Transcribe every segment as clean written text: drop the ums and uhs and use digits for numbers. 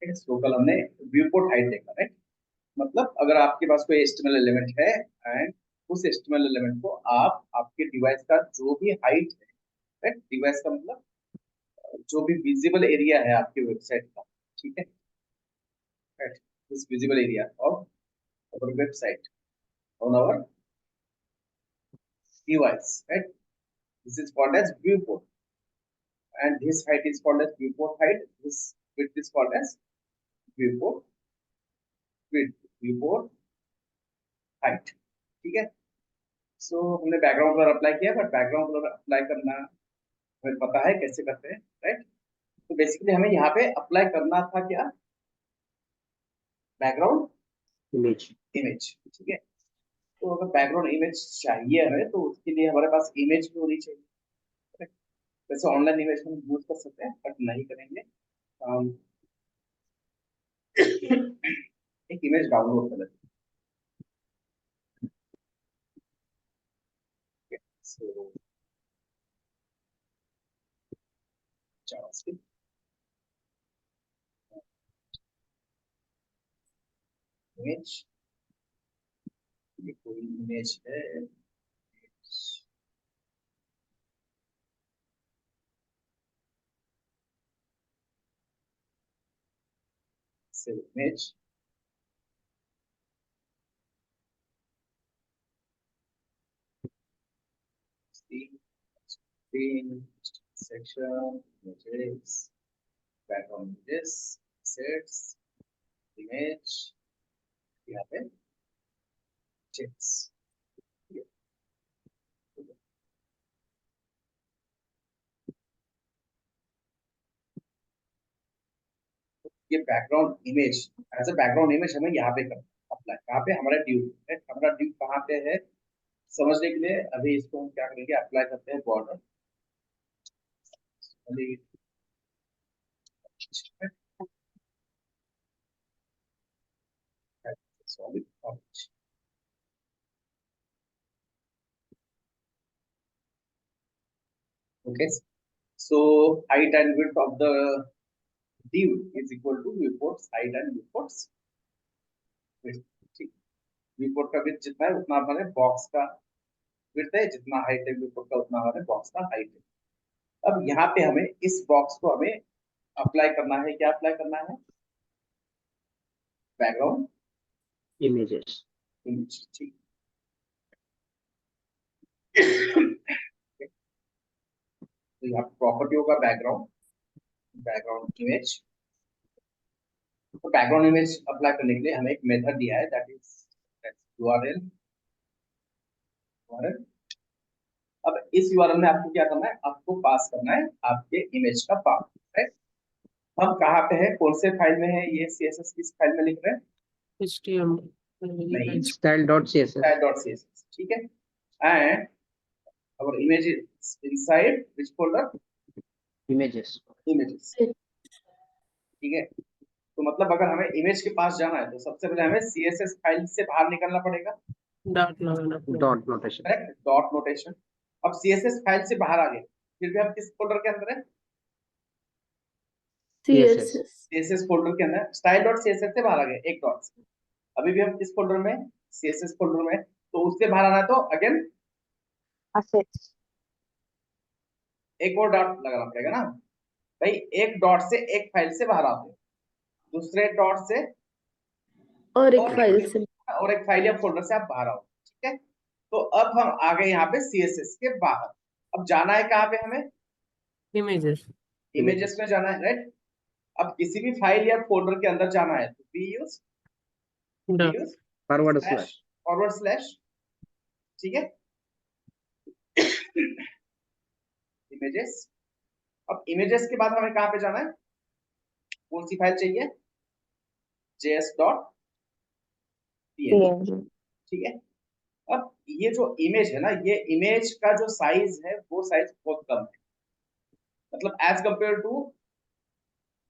इसको कल हमने व्यू पोर्ट हाइट देखा, राइट। मतलब अगर आपके पास कोई एचटीएमएल एलिमेंट है एंड उस एचटीएमएल एलिमेंट को आप आपके डिवाइस का जो भी हाइट है, राइट, डिवाइस का मतलब जो भी विजिबल एरिया है आपके वेबसाइट का, ठीक है, right, this visible area of our website on our device, right, this is called as viewport and this height is called as viewport height, this width is called as viewport width, viewport height, ठीक है। सो हमने background colour apply किया, but background colour apply करना हमें पता है कैसे करते हैं, राइट। तो बेसिकली हमें यहाँ पे अप्लाई करना था क्या, बैकग्राउंड इमेज। ठीक है। तो अगर बैकग्राउंड इमेज चाहिए हमें तो उसके लिए हमारे पास इमेज भी होनी चाहिए, correct? वैसे ऑनलाइन इमेज हम यूज कर सकते हैं बट नहीं करेंगे, हम एक इमेज डाउनलोड कर लेते हैं। सो जावास्क्रिप्ट इमेज, ये कोई इमेज है, image screen section images, background images, sets, image, यहाँ पे checks, ये background image, as a background image हमें यहाँ पे करना अप्लाई, कहाँ पे, हमारा ड्यू है, हमारा ड्यू कहाँ पे है समझने के लिए अभी इसको हम क्या करेंगे, अप्लाई करते हैं border, solid orange, okay, so height and width of the div is equal to viewports height and viewports width, ठीक, viewport का width जितना है उतना हमारे बॉक्स का width है, जितना हाइट है viewport का उतना हमारे बॉक्स का हाइट है। अब यहाँ पे हमें इस बॉक्स को हमें अप्लाई करना है, क्या अप्लाई करना है, बैकग्राउंड इमेजेस। इमेज, ठीक। तो यहाँ प्रॉपर्टी होगा बैकग्राउंड, बैकग्राउंड इमेज, तो बैकग्राउंड इमेज अप्लाई करने के लिए हमें एक मेथड दिया है, दैट इज यूआरएल, यूआरएल। अब इस यूआरएल में आपको क्या करना है, आपको पास करना है आपके इमेज का पाथ, राइट। हम कहाँ पे है, कौन से फाइल में है, ये सीएसएस किस फाइल में लिख रहे हैं, नहीं, style.css। style.css, ठीक है, and our image is inside which folder, images। images, ठीक है। तो मतलब अगर हमें इमेज के पास जाना है तो सबसे पहले हमें सीएसएस फाइल से बाहर निकलना पड़ेगा, dot notation. Correct, dot notation. अब सीएसएस फाइल से बाहर आ गए, फिर भी हम किस फोल्डर के अंदर है, css। सीएसएस फोल्डर के अंदर, style.css से बाहर आ गए एक डॉट से, अभी भी हम किस फोल्डर में, सीएसएस फोल्डर में, तो उससे बाहर आना है तो अगेन assets। एक और डॉट लगाना पड़ेगा ना भाई, एक डॉट से एक फाइल से बाहर आते हैं, दूसरे डॉट से और एक फाइल से, और एक फाइल या फोल्डर से आप बाहर आओ, ठीक है। तो अब हम आ गए यहाँ पे सीएसएस के बाहर, अब जाना है कहाँ पे हमें, इमेजेस। इमेजेस में जाना है, राइट। अब किसी भी फाइल या फोल्डर के अंदर जाना है तो we use forward slash, forward slash, ठीक है, इमेजेस। अब इमेजेस के बाद हमें कहाँ पे जाना है, कौन सी फाइल चाहिए, js.png, ठीक है। अब ये जो इमेज है ना, ये इमेज का जो साइज है वो साइज बहुत कम है, मतलब as compare to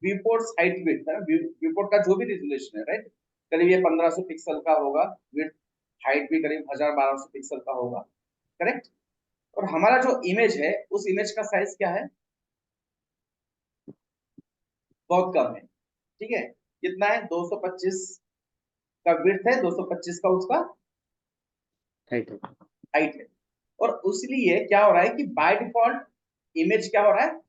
viewports height width है, व्यूपोर्ट का जो भी रिजोल्यूशन है, राइट, करीब ये 1500 पिक्सल का होगा, विड्थ हाइट भी करीब 1200 पिक्सल का होगा, करेक्ट। और हमारा जो इमेज है उस इमेज का साइज क्या है, बहुत कम है, ठीक है। कितना है 225 का विड्थ है, 225 का उसका हाइट है। हाइट है। और इसलिए क्या हो रहा है कि बाय डिफॉल्ट इमेज क्या हो रहा है,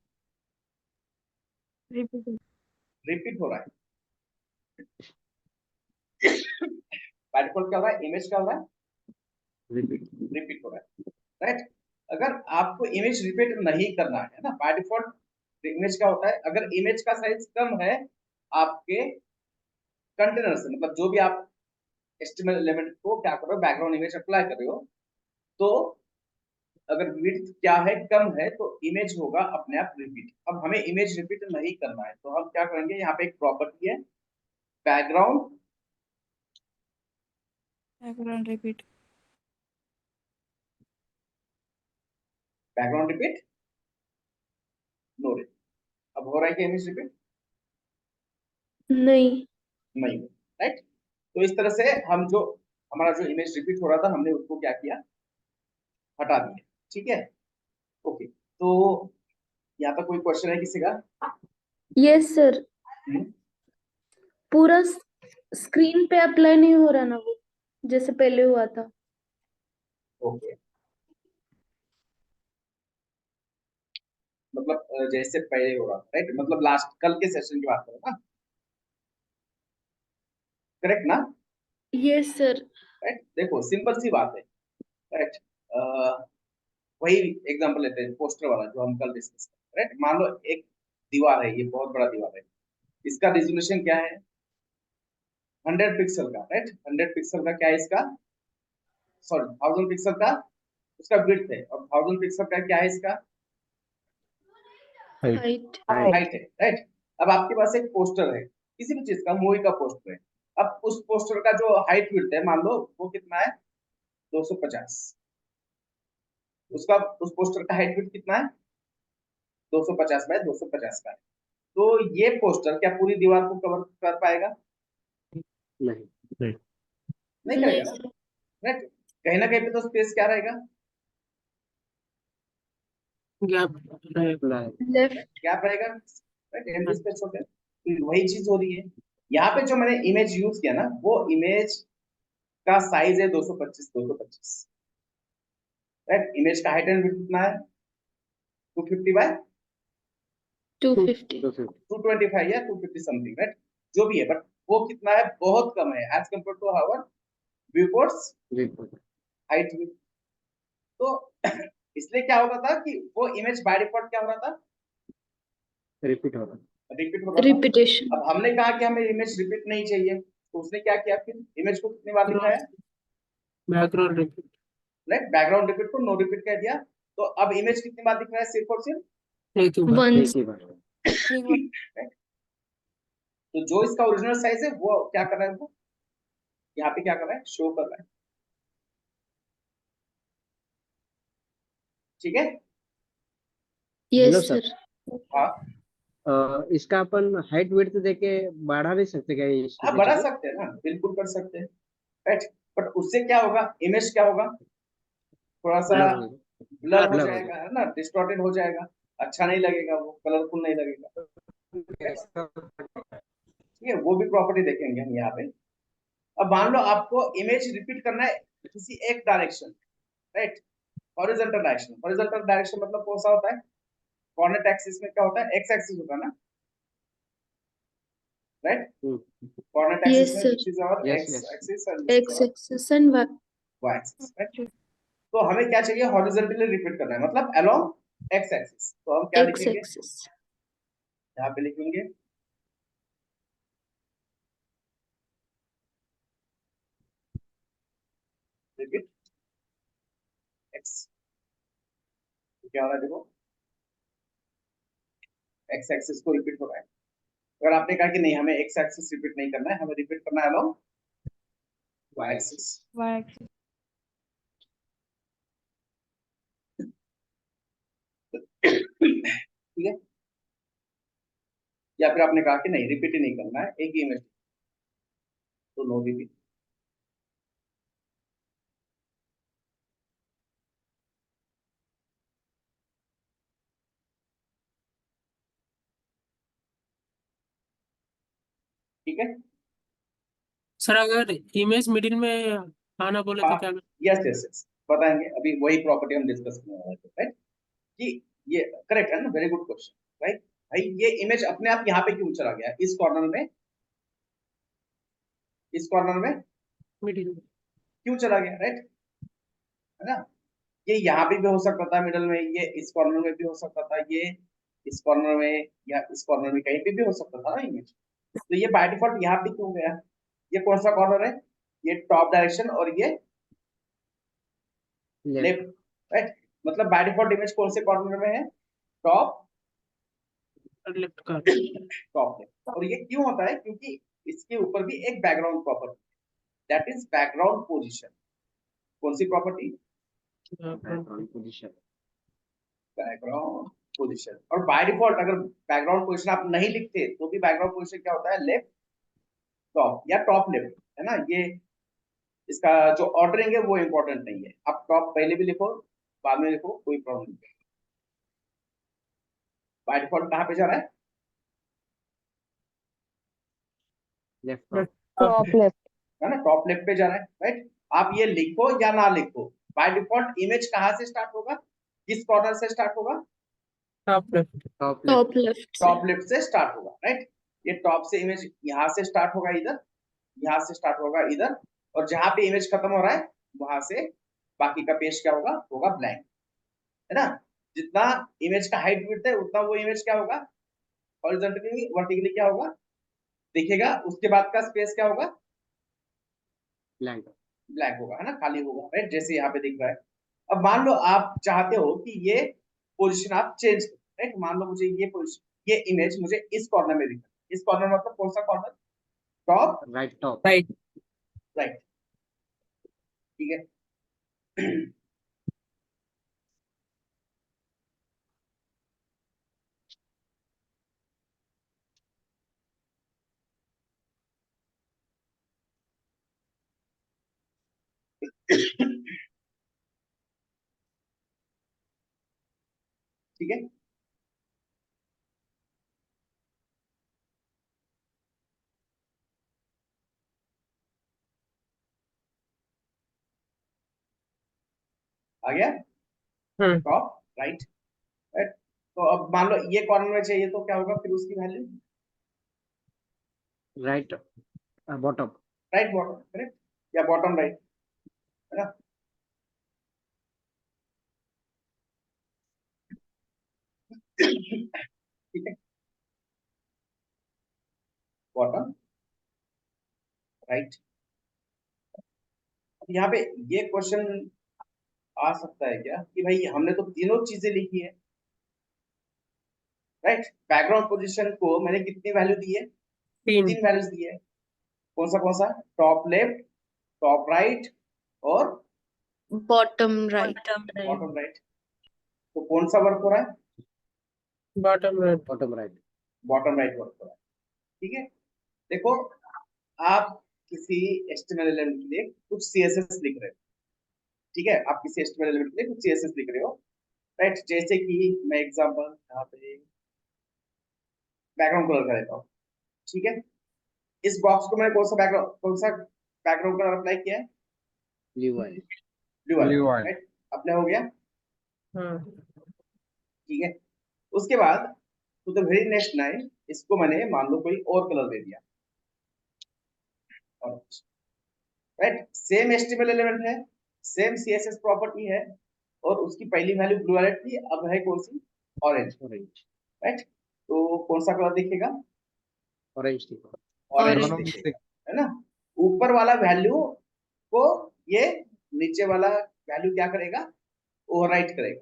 रिपीट हो रहा है। बाय डिफॉल्ट क्या हो रहा है, इमेज क्या हो रहा है, रिपीट। रिपीट हो रहा है, राइट। अगर आपको इमेज रिपीट नहीं करना है ना, बाय डिफॉल्ट इमेज क्या होता है, अगर इमेज का साइज कम है आपके कंटेनर से, मतलब जो भी आप एचटीएमएल एलिमेंट को क्या कर रहे हो, बैकग्राउंड इमेज अप्लाई कर रहे हो, तो अगर विड्थ क्या है, कम है, तो इमेज होगा अपने आप रिपीट। अब हमें इमेज रिपीट नहीं करना है, तो हम क्या करेंगे, यहाँ पे एक प्रॉपर्टी है background repeat. Background repeat no repeat. अब हो रहा है कि इमेज रिपीट नहीं। नहीं, राइट। तो इस तरह से हम जो हमारा जो इमेज रिपीट हो रहा था, हमने उसको क्या किया, हटा दिया। ठीक है, ओके। तो यहाँ तक कोई क्वेश्चन है किसी का? यस सर, हम्म, पूरा स्क्रीन पे अप्लाई नहीं हो रहा ना वो, जैसे पहले हुआ था। ओके, मतलब जैसे पहले हो रहा था, राइट, मतलब लास्ट कल के सेशन की बात करो ना, करेक्ट ना? Yes sir. राइट, देखो सिंपल सी बात है, राइट। वही एग्जांपल लेते हैं, पोस्टर वाला जो हम कल डिस्कस कर, राइट। मान लो एक दीवार है, ये बहुत बड़ा दीवार है, इसका रिजोल्यूशन क्या है, 100 पिक्सल का, राइट। 100 पिक्सल का क्या है इसका, सॉरी 1000 पिक्सल का उसका विड्थ है, और 1000 पिक्सल का क्या है इसका हाइट। हाइट है, राइट। अब आपके पास एक पोस्टर है, किसी भी चीज का, मूवी का पोस्टर है। अब उस पोस्टर का जो हाइट विड्थ है, मान लो वो कितना है 250, उसका उस पोस्टर का हाइट विड्थ कितना है 250 बाय 250 का है। तो ये पोस्टर क्या पूरी दीवार को कवर कर पाएगा? नहीं। नहीं नहीं करेगा ना, सर। राइट। कहीं ना कहीं पे तो स्पेस क्या रहेगा, गैप रहेगा। लेफ्ट। गैप रहेगा, राइट, एम्प्टी स्पेस होता है। तो वही चीज हो रही है यहाँ पे, जो मैंने इमेज यूज किया ना, वो इमेज का साइज है 225 225, राइट। इमेज का हाइट एंड विड्थ कितना है 250 बाय 250। 225 या 250 समथिंग, राइट, जो भी है, बट वो कितना है, बहुत कम है as compare to our viewports height width. तो इसलिए क्या होता था कि वो इमेज बाय डिफॉल्ट क्या हो रहा था, रिपीट हो रहा रिपीट हो रहा था। रिपीटेशन। अब हमने कहा कि हमें इमेज रिपीट नहीं चाहिए, तो उसने क्या किया, फिर इमेज को कितनी बार दिखाया, background repeat. Right, background repeat को नो रिपीट कह दिया। तो अब इमेज कितनी बार दिख रहा है, सिर्फ और सिर्फ एक ही बार। वंस। right? तो जो इसका ओरिजिनल साइज है वो क्या कर रहा है, वो यहाँ पे क्या कर रहा है, शो कर रहा है। ठीक है, हेलो यस सर, सर। हाँ इसका अपन हाइट विड्थ देके बढ़ा भी सकते क्या इस हाँ, इमेज बढ़ा को? सकते हैं ना, बिल्कुल कर सकते हैं, राइट। बट उससे क्या होगा, इमेज क्या होगा, थोड़ा सा ब्लर हो ब्लर हो ब्लर हो जाएगा, है ना, डिस्टॉर्टेड हो जाएगा, अच्छा नहीं लगेगा, वो कलरफुल नहीं लगेगा, right? ठीक है, वो भी प्रॉपर्टी देखेंगे हम यहाँ पे। अब मान लो आपको इमेज रिपीट करना है किसी एक direction, right, horizontal direction. Horizontal direction मतलब कौन सा होता है, कोऑर्डिनेट एक्सिस में क्या होता है, एक्स एक्सिस होता है ना, राइट। कोऑर्डिनेट एक्सिस यस में sir. This is our yes x yes. Axis and this is x our axis and y axis, right. तो हमें क्या चाहिए, हॉरिजॉन्टली रिपीट करना है, मतलब अलोंग एक्स एक्सिस। तो हम क्या एक्स लिखेंगे, एक्सिस। यहाँ पे लिखेंगे रिपीट एक्स। तो क्या हो रहा है, देखो एक्स एक्सिस को रिपीट हो रहा है। अगर आपने कहा कि नहीं हमें एक्स एक्सिस रिपीट नहीं करना है, हमें रिपीट करना है अलोंग वाई एक्सिस, ठीक है। या फिर आपने कहा कि नहीं रिपीट ही नहीं करना है, एक ही इमेज, तो नो रिपीट। ठीक है। सर अगर इमेज मिडिल में आना बोले तो क्या यस यस यस, बताएंगे अभी, वही प्रॉपर्टी हम डिस्कस करने वाले थे, राइट? कि ये करेक्ट है ना, वेरी गुड क्वेश्चन, राइट? भाई ये इमेज अपने आप यहाँ पे क्यों चला गया, इस कॉर्नर में, इस कॉर्नर में मिडिल क्यों चला गया, राइट? है ना? ये यहाँ पे भी हो सकता था मिडल में, ये इस कॉर्नर में भी हो सकता था, ये इस कॉर्नर में या इस कॉर्नर में कहीं पे भी हो सकता था ना इमेज। तो ये बाय डिफॉल्ट यहाँ पे क्यों गया? ये कौन सा कॉर्नर है? ये टॉप डायरेक्शन और ये लेफ्ट। Left, right? मतलब बाय डिफॉल्ट इमेज कौन से कॉर्नर में है? टॉप, लेफ्ट का टॉप लेफ्ट। और ये क्यों होता है? क्योंकि इसके ऊपर भी एक background property, that is background position. कौन सी property? Background position. Background position. और बाय डिफॉल्ट अगर बैकग्राउंड पोजीशन आप नहीं लिखते तो भी बैकग्राउंड पोजीशन क्या होता है? लेफ्ट टॉप या टॉप लेफ्ट, है ना? ये इसका जो ऑर्डरिंग है वो इंपॉर्टेंट नहीं है, आप टॉप पहले भी लिखो बाद में लिखो, कोई प्रॉब्लम नहीं। बाय डिफॉल्ट कहाँ पे जा रहा है? Left top. Top left. है ना, टॉप लेफ्ट पे जा रहा है, राइट? आप ये लिखो या ना लिखो, बाय डिफॉल्ट इमेज कहाँ से स्टार्ट होगा, किस कॉर्नर से स्टार्ट होगा? Top left top left. Top left से। टॉप लेफ्ट से स्टार्ट होगा, राइट? ये टॉप से इमेज यहाँ से स्टार्ट होगा इधर, यहाँ से स्टार्ट होगा इधर, और जहां पे इमेज खत्म हो रहा है वहां से बाकी का पेज क्या होगा? होगा ब्लैंक, है ना? जितना इमेज का हाइट विड्थ है उतना वो इमेज क्या होगा? हॉरिजॉन्टली वर्टिकली क्या होगा? दिखेगा। उसके बाद का स्पेस क्या होगा? ब्लैंक। ब्लैक होगा, है ना, खाली होगा, राइट? जैसे यहाँ पे दिख रहा है। अब मान लो आप चाहते हो कि ये पोजीशन आप चेंज करो, राइट? मान लो मुझे ये पोजीशन, ये इमेज मुझे इस कॉर्नर में दिखा, इस कॉर्नर मतलब कौन सा corner? Top right top. Right right, ठीक है। ठीक है। आ गया? Top right, right? तो अब मान लो ये कॉर्नर में चाहिए तो क्या होगा फिर उसकी value? Right bottom. Right bottom, correct? या बॉटम राइट, है ना? ठीक है, बॉटम राइट। यहाँ पे ये क्वेश्चन आ सकता है क्या कि भाई हमने तो तीनों चीजें लिखी है, राइट? बैकग्राउंड पोजीशन को मैंने कितनी वैल्यू दी है? तीन वैल्यूज दी है। कौन सा? टॉप लेफ्ट, टॉप राइट और बॉटम राइट। Bottom right. तो कौन सा वर्क हो रहा है? Bottom right bottom right. Bottom right work हो रहा है, ठीक है। देखो, आप किसी HTML एलिमेंट के लिए कुछ CSS लिख रहे हो, ठीक है? आप किसी HTML एलिमेंट के लिए कुछ CSS लिख रहे हो, राइट? जैसे कि मैं एग्जांपल यहाँ पे बैकग्राउंड कलर का देता हूँ, ठीक है? इस बॉक्स को मैंने कौन सा बैकग्राउंड कलर अप्लाई किया है? ब्लू वाले। ब्लू वाला, Blue वाला। राइट? अप्लाई हो गया, हाँ ठीक है। उसके बाद तो द वेरी नेक्स्ट लाइन, इसको मैंने मान लो कोई और कलर दे दिया, राइट? सेम HTML एलिमेंट है, सेम CSS प्रॉपर्टी है, और उसकी पहली वैल्यू ब्लू वालेट थी, अब है कौन सी? Orange, orange. राइट? तो कौन सा कलर दिखेगा? ऑरेंज ठीक है। Orange Orange। दिखेगा, है ना? ऊपर वाला वैल्यू को ये नीचे वाला वैल्यू क्या करेगा? ओवरराइट करेगा,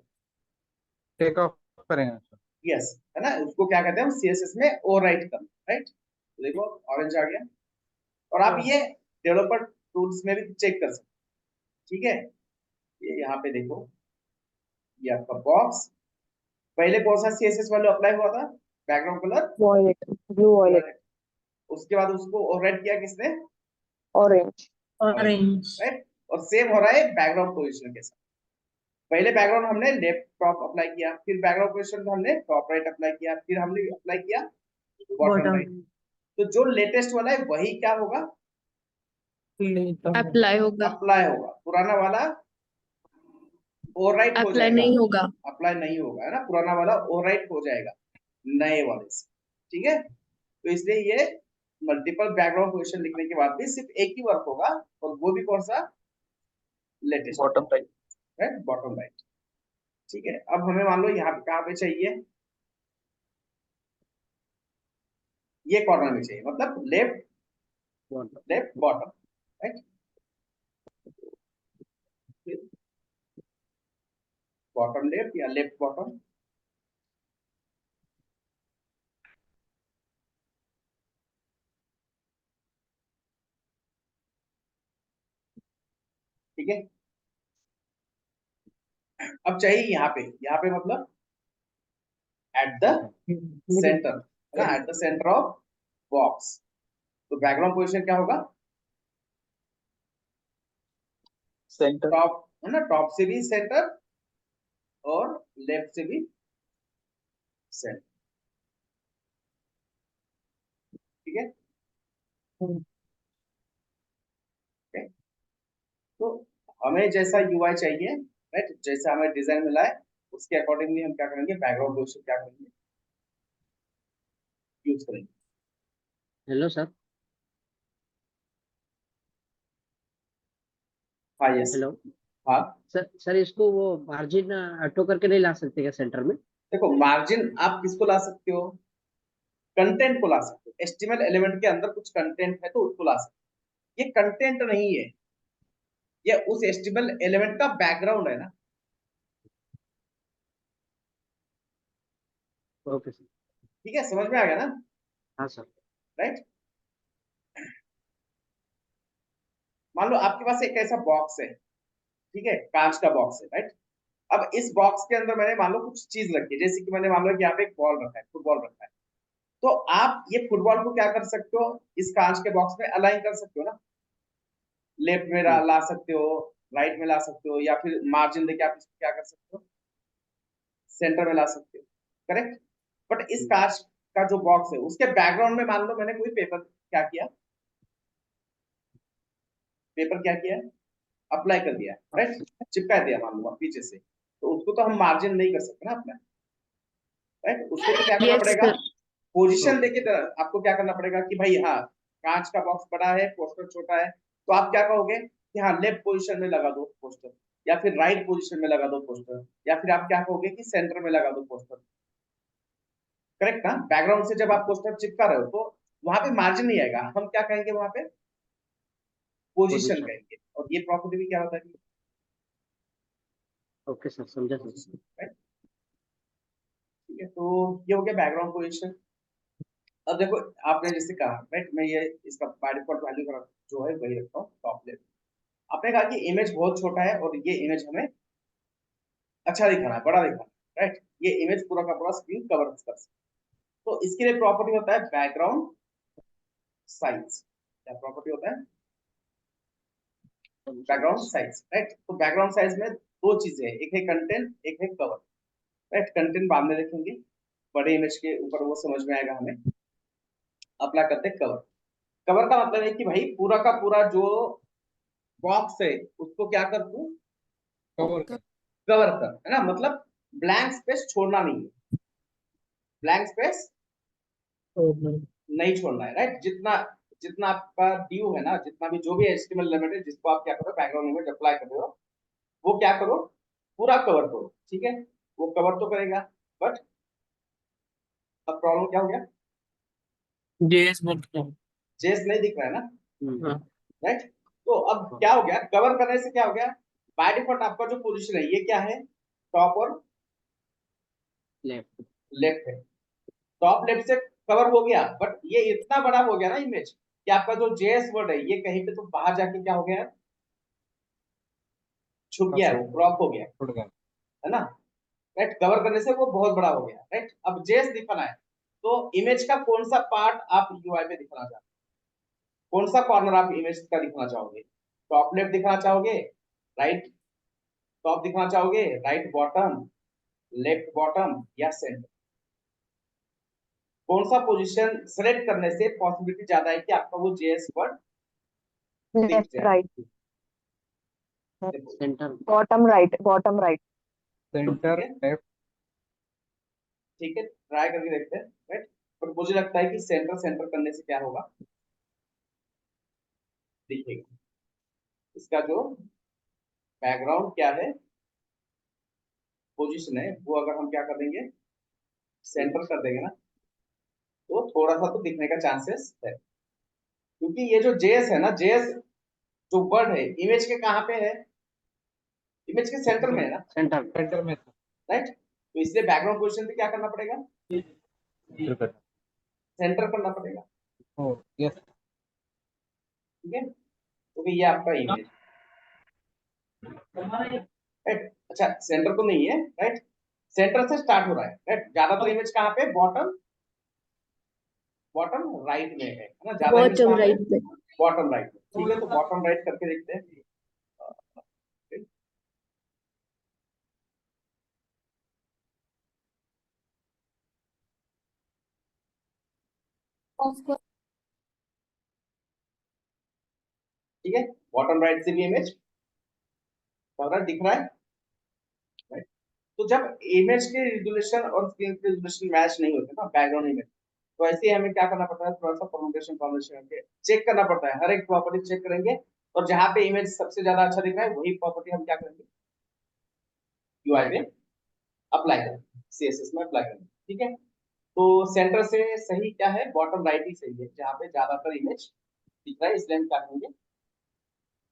टेक ऑफ करेंगे सर। यस, है ना? उसको क्या कहते हैं हम CSS में? ओवरराइट करना, राइट? तो देखो ऑरेंज आ गया, और आप ये डेवलपर टूल्स में भी चेक कर सकते हैं, ठीक है? ये यहाँ पे देखो, ये आपका बॉक्स, पहले कौन सा CSS वैल्यू अप्लाई हुआ था? Background colour violet. Blue violet. उसके बाद उसको ओवरराइट किया किसने? ऑरेंज। Orange right? और सेम हो रहा है बैकग्राउंड पोजीशन के साथ। पहले बैकग्राउंड हमने लेफ्ट टॉप अप्लाई किया, फिर बैकग्राउंड पोजीशन को हमने टॉप राइट अप्लाई किया, फिर हमने अप्लाई किया बॉटम राइट। तो जो लेटेस्ट वाला है वही क्या होगा, अप्लाई होगा, अप्लाई होगा। पुराना वाला ओवरराइट हो अप्लाई जाएगा, नहीं होगा। अप्लाई नहीं होगा, है ना, पुराना वाला ओवरराइट हो जाएगा नए वाले से। ठीक है, तो इसलिए ये मल्टीपल बैकग्राउंड क्वेश्चन लिखने के बाद भी सिर्फ एक ही वर्क होगा, और वो भी कौन सा, latest, bottom right. Right, bottom right. ठीक है, अब हमें मान लो यहाँ पे कहाँ पे चाहिए, ये कॉर्नर में चाहिए, मतलब left left bottom, right, bottom left या लेफ्ट बॉटम। ठीक है, अब चाहिए यहाँ पे मतलब एट द सेंटर, है ना, at the centre of box. तो बैकग्राउंड पोजीशन क्या होगा, सेंटर। टॉप, है ना, टॉप से भी सेंटर और लेफ्ट से भी सेंटर। ठीक है, okay? तो हमें जैसा यूआई चाहिए, राइट, जैसा हमें डिजाइन मिला है उसके अकॉर्डिंगली हम क्या करेंगे, बैकग्राउंड पोजीशन क्या करेंगे, यूज करेंगे। Hello sir. हाँ, यस, हेलो हाँ। सर, इसको वो मार्जिन ऑटो करके नहीं ला सकते क्या सेंटर में? देखो, मार्जिन आप किसको ला सकते हो, कंटेंट को ला सकते हो, एचटीएमएल एलिमेंट के अंदर कुछ कंटेंट है तो उसको ला सकते हो। ये कंटेंट नहीं है, ये उस एचटीएमएल एलिमेंट का बैकग्राउंड है ना। Okay sir. ठीक है, समझ में आ गया ना, हाँ सर। राइट। मान लो आपके पास एक ऐसा बॉक्स है, ठीक है, कांच का बॉक्स है, राइट। अब इस बॉक्स के अंदर मैंने मान लो कुछ चीज रखी है, जैसे कि मैंने मान लो कि यहाँ पे एक बॉल रखा है, फुटबॉल रखा है। तो आप ये फुटबॉल को क्या कर सकते हो, इस कांच के बॉक्स में अलाइन कर सकते हो ना, लेफ्ट में ला सकते हो, राइट में ला सकते हो, या फिर मार्जिन देके आप इसको क्या कर सकते हो, सेंटर में ला सकते हो, करेक्ट। बट इस कांच का जो बॉक्स है उसके बैकग्राउंड में मान लो मैंने कोई पेपर क्या किया, पेपर क्या किया, अप्लाई कर दिया, राइट, चिपका दिया मान लो पीछे से, तो उसको तो हम मार्जिन नहीं कर सकते ना अपना, राइट। उसको तो क्या करना यस पड़ेगा, सर। पोजीशन देके आपको क्या करना पड़ेगा कि भाई हाँ, कांच का बॉक्स बड़ा है, पोस्टर छोटा है, तो आप क्या कहोगे कि हाँ लेफ्ट पोजीशन में लगा दो पोस्टर, या फिर राइट पोजीशन में लगा दो पोस्टर, या फिर आप क्या कहोगे कि सेंटर में लगा दो पोस्टर, करेक्ट ना। बैकग्राउंड से जब आप पोस्टर चिपका रहे हो तो वहां पे मार्जिन नहीं आएगा, हम क्या कहेंगे वहां पे, पोजीशन पोजीशन। कहेंगे, और ये प्रॉपर्टी भी क्या होता है, ओके सर, समझा सर। Position, right. ठीक है, तो ये हो गया बैकग्राउंड पोजीशन। अब देखो, आपने जैसे कहा, राइट, मैं ये इसका बाय डिफॉल्ट वैल्यू जो है वही रखता हूँ टॉप लेफ्ट। आपने कहा कि इमेज बहुत छोटा है और ये इमेज हमें अच्छा दिखाना है, बड़ा दिखाना है, राइट, ये इमेज पूरा का पूरा स्क्रीन कवर कर सकते, तो इसके लिए प्रॉपर्टी होता है बैकग्राउंड साइज। क्या प्रॉपर्टी होता है, बैकग्राउंड साइज, राइट। तो बैकग्राउंड साइज में दो चीजें हैं, एक है कंटेंट, एक है कवर, राइट। कंटेंट बाद में देखेंगे, बड़े इमेज के ऊपर वो समझ में आएगा हमें। अप्लाई करते हैं कवर। कवर का मतलब है कि भाई पूरा का पूरा जो बॉक्स है उसको क्या कर तू, कवर कर। कवर कर, है ना, मतलब ब्लैंक स्पेस छोड़ना नहीं है, ब्लैंक स्पेस नहीं छोड़ना है, राइट। जितना जितना आपका ड्यू है ना, जितना भी जो भी एचटीएमएल एलिमेंट है जिसको आप क्या करो बैकग्राउंड इमेज अप्लाई कर रहे हो, वो क्या करो, पूरा कवर करो, ठीक है। वो कवर तो करेगा, बट अब प्रॉब्लम क्या हो गया, जेएस बोलते हैं। जेस नहीं दिख रहा है ना, हम्म। हाँ, राइट। तो अब क्या हो गया, कवर करने से क्या हो गया, बाय डिफॉल्ट आपका जो पोजीशन है ये क्या है, टॉप और लेफ्ट। लेफ्ट है। टॉप लेफ्ट से कवर हो गया, बट ये इतना बड़ा हो गया ना इमेज कि आपका जो जेएस वर्ड है ये कहीं पे तो बाहर जाके क्या हो गया है, छुप गया है, वो क्रॉप हो गया, उड़ गया। है ना, राइट। कवर करने से वो बहुत बड़ा हो गया, राइट। अब जेएस दिखाना है तो इमेज का कौन सा पार्ट आप यूआई पे दिखाना चाहते हो, कौन सा कॉर्नर आप इमेज का दिखाना चाहोगे, टॉप लेफ्ट दिखाना चाहोगे, राइट टॉप दिखाना चाहोगे, राइट बॉटम, लेफ्ट बॉटम, या सेंटर, कौन सा पोजीशन सेलेक्ट करने से पॉसिबिलिटी ज्यादा है कि आपका वो जेएस वर्ड दिख लेफ्ट जाए? राइट देखो, सेंटर बॉटम राइट सेंटर ठीक लेफ्ट ठीक है, ट्राई करके देखते हैं, राइट। पर मुझे लगता है कि सेंटर सेंटर करने से क्या होगा, दिखेगा। इसका जो बैकग्राउंड क्या है, पोजीशन है, वो अगर हम क्या कर देंगे, सेंटर कर देंगे ना, तो थोड़ा सा तो दिखने का चांसेस है। क्योंकि ये जो जेएस है ना, जेएस जो वर्ड है इमेज के कहाँ पे है, इमेज के सेंटर में है ना, सेंटर सेंटर में राइट। तो इसलिए बैकग्राउंड पोजीशन पे क्या करना पड़ेगा, था। सेंटर करना पड़ेगा, ओ यस ठीक है। क्योंकि ये आपका इमेज, राइट। अच्छा, सेंटर तो नहीं है, राइट, सेंटर से स्टार्ट हो रहा है, राइट। ज्यादातर इमेज कहाँ पे, बॉटम बॉटम राइट में है ना, ज्यादा इमेज बॉटम कहाँ पे, राइट पे। बॉटम राइट में। ठीक है, तो बॉटम राइट करके देखते हैं। ठीक है, बॉटम राइट से भी इमेज दिख रहा है, राइट। तो जब इमेज के रिजोल्यूशन और स्क्रीन के रिजोल्यूशन मैच नहीं होते ना, बैकग्राउंड इमेज, तो ऐसे ही हमें क्या करना पड़ता है, थोड़ा सा परमुटेशन कॉम्बिनेशन करके चेक करना पड़ता है, हर एक प्रॉपर्टी चेक करेंगे, और जहां पे इमेज सबसे ज्यादा अच्छा दिख रहा है वही प्रॉपर्टी हम क्या करेंगे, यूआई में अप्लाई करेंगे, सीएसएस में अप्लाई करेंगे। ठीक है, तो सेंटर से सही क्या है, बॉटम राइट ही सही है, जहाँ पे ज्यादातर इमेज दिख रहा है, इसलिए हम क्या करेंगे,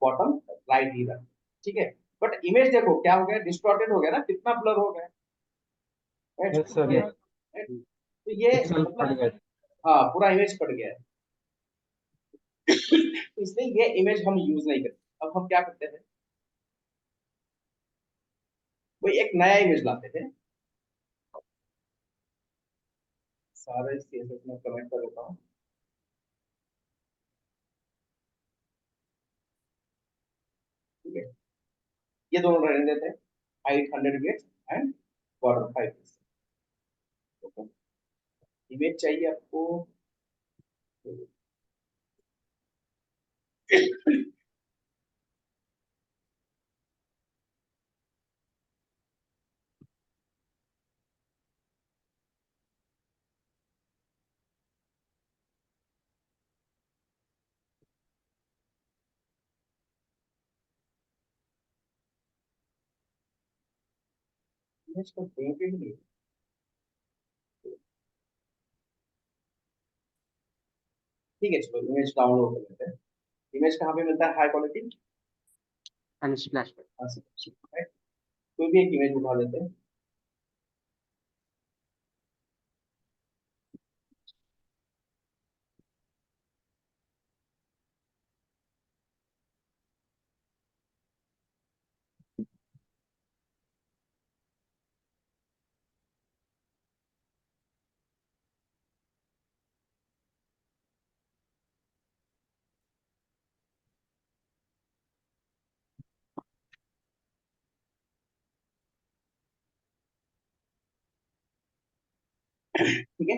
बॉटम राइट ही रखें। ठीक है, बट इमेज देखो क्या हो गया, डिस्टॉर्टेड हो गया ना, कितना ब्लर हो गया, राइट। यस सर यस तो ये पिक्सल फट मतलब, गया हाँ, पूरा इमेज कट गया है। तो इसलिए ये इमेज हम यूज नहीं करते। अब हम क्या करते हैं, कोई एक नया इमेज लाते थे, सारे सीएसएस में कमेंट कर देता हूँ। ठीक है, ये दोनों रहने देते हैं, हाइट 100 गेट्स एंड बॉर्डर 5 गेट्स। ओके, इमेज चाहिए आपको, इमेज को देंगे ही नहीं। ठीक है, चलो इमेज डाउनलोड कर लेते हैं। इमेज कहाँ पे मिलता है, हाई क्वालिटी, अनस्प्लैश पे। राइट। कोई भी एक इमेज उठा लेते हैं, ठीक है।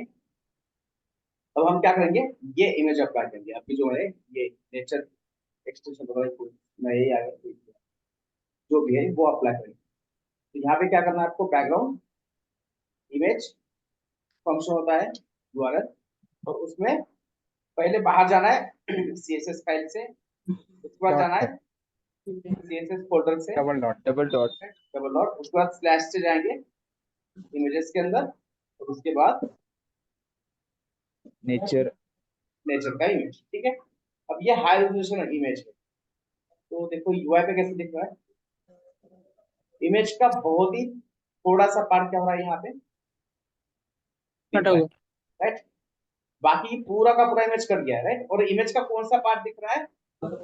अब हम क्या करेंगे, ये इमेज अप्लाई करेंगे, आपकी जो है ये नेचर एक्सटेंशन वगैरह मैं यही आ गया, जो भी है वो अप्लाई करेंगे। तो यहाँ पे क्या करना है आपको, बैकग्राउंड इमेज फंक्शन होता है यूआरएल, और उसमें पहले बाहर जाना है सीएसएस फाइल से, उसके बाद जाना है सीएसएस फोल्डर से, डबल डॉट डबल डॉट, उसके बाद स्लैश से जाएंगे इमेजेस के अंदर, और उसके बाद नेचर नेचर का इमेज। ठीक है, अब ये हाई रेजोल्यूशन इमेज है, तो देखो यूआई पे कैसे दिख रहा है, इमेज का बहुत ही थोड़ा सा पार्ट क्या हो रहा है यहाँ पे दिख हटा रहा है, हुआ। राइट। बाकी पूरा का पूरा इमेज कट गया है, राइट। और इमेज का कौन सा पार्ट दिख रहा है, टॉप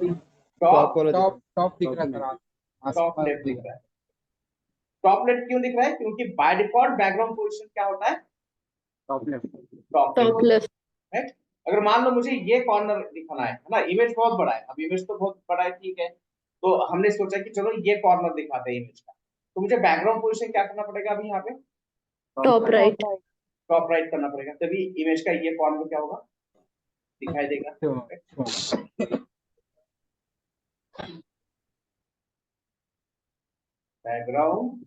टॉप टॉप टॉप दिख रहा है सर टॉप आसपास लेफ्ट दिख दिख रहा है। टॉप लेफ्ट क्यों दिख रहा है, क्योंकि बाय डिफॉल्ट बैकग्राउंड पोजीशन क्या होता है, top left. Top top left, left. Right. अगर मान लो मुझे ये कॉर्नर दिखाना है ना, इमेज बहुत बड़ा है, अब इमेज तो बहुत बड़ा है, ठीक है, तो हमने सोचा कि चलो ये कॉर्नर दिखाते हैं इमेज का, तो मुझे बैकग्राउंड पोजीशन क्या करना पड़ेगा अभी यहाँ पे, टॉप राइट। टॉप राइट करना पड़ेगा, तभी इमेज का ये फॉर्म क्या होगा, दिखाई देगा। बैकग्राउंड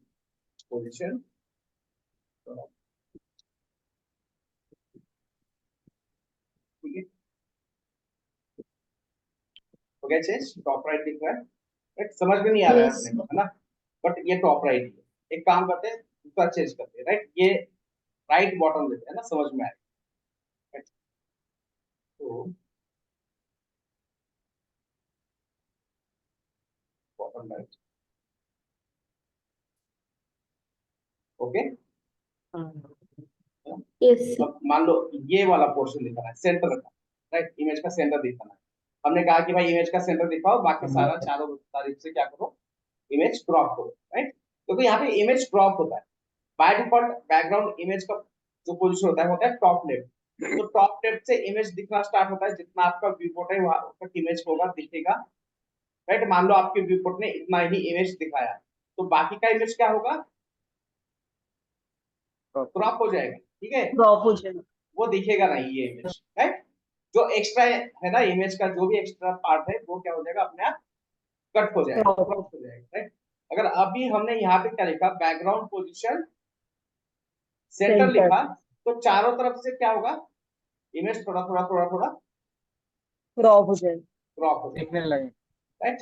पोजीशन, ठीक है, हो गया चेंज, टॉप राइट दिख रहा है, राइट, समझ में नहीं आ रहा है Yes. अपने को, है ना, बट ये टॉप राइट है। एक काम करते हैं, दूसरा चेंज करते हैं, राइट, ये राइट बॉटम लेते हैं ना, समझ में आए, राइट, तो बॉटम राइट, ओके। Yes. अब मान लो ये वाला पोर्शन दिखाना है, सेंटर का, राइट, इमेज का सेंटर दिखाना है। हमने कहा कि भाई इमेज का सेंटर दिखाओ, बाकी सारा चारों तारीफ से क्या करो, इमेज क्रॉप करो, राइट। क्योंकि यहाँ पे इमेज क्रॉप होता है बाय डिफॉल्ट, बैकग्राउंड इमेज का जो पोजीशन होता है टॉप लेफ्ट। तो टॉप लेफ्ट से इमेज दिखना स्टार्ट होता है, जितना आपका व्यू पोर्ट है वहां तक इमेज होगा, दिखेगा, राइट। मान लो आपके व्यू पोर्ट ने इतना ही इमेज दिखाया, तो बाकी का इमेज क्या होगा, क्रॉप हो जाएगा, ठीक है, Crop हो जाएगा। वो दिखेगा नहीं ये इमेज, राइट। जो एक्स्ट्रा है ना इमेज का, जो भी एक्स्ट्रा पार्ट है वो क्या हो जाएगा, अपने आप कट हो जाएगा, क्रॉप हो जाएगा, राइट। अगर अभी हमने यहाँ पे क्या लिखा, बैकग्राउंड पोजीशन सेंटर लिखा, तो चारों तरफ से क्या होगा, इमेज थोड़ा थोड़ा थोड़ा थोड़ा क्रॉप हो जाएगा। क्रॉप हो जाएगा, दिखने लगे। राइट।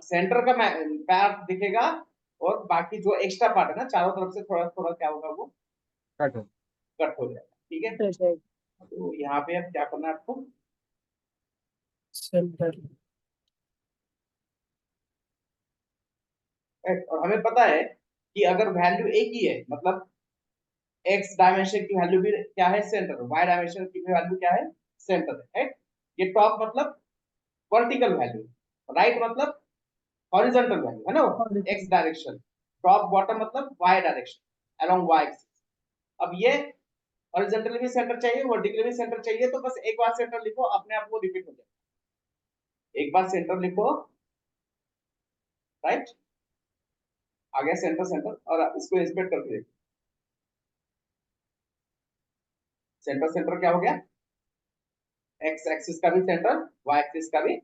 सेंटर का पार्ट दिखेगा, और बाकी जो एक्स्ट्रा पार्ट है ना चारों तरफ से थोड़ा थोड़ा क्या होगा, वो कट हो। कट हो जाएगा, ठीक है। तो यहाँ पे अब क्या करना है आपको, सेंटर, राइट। और हमें पता है कि अगर वैल्यू एक ही है, मतलब एक्स डायमेंशन की वैल्यू भी क्या है, सेंटर, वाई डायमेंशन की वैल्यू क्या है, सेंटर है, राइट। ये टॉप मतलब वर्टिकल वैल्यू, राइट मतलब हॉरिजॉन्टल वैल्यू, है ना, एक्स डायरेक्शन, टॉप बॉटम मतलब y direction along y axis. अब ये हॉरिजॉन्टली भी सेंटर चाहिए, वर्टिकली भी सेंटर चाहिए, तो बस एक बार सेंटर लिखो, अपने आप वो रिपीट हो जाएगा। एक बार सेंटर लिखो, राइट, आ गया सेंटर सेंटर, और इसको इंस्पेक्ट करके देखो, सेंटर सेंटर क्या हो गया, एक्स एक्सिस का भी सेंटर, वाई एक्सिस का भी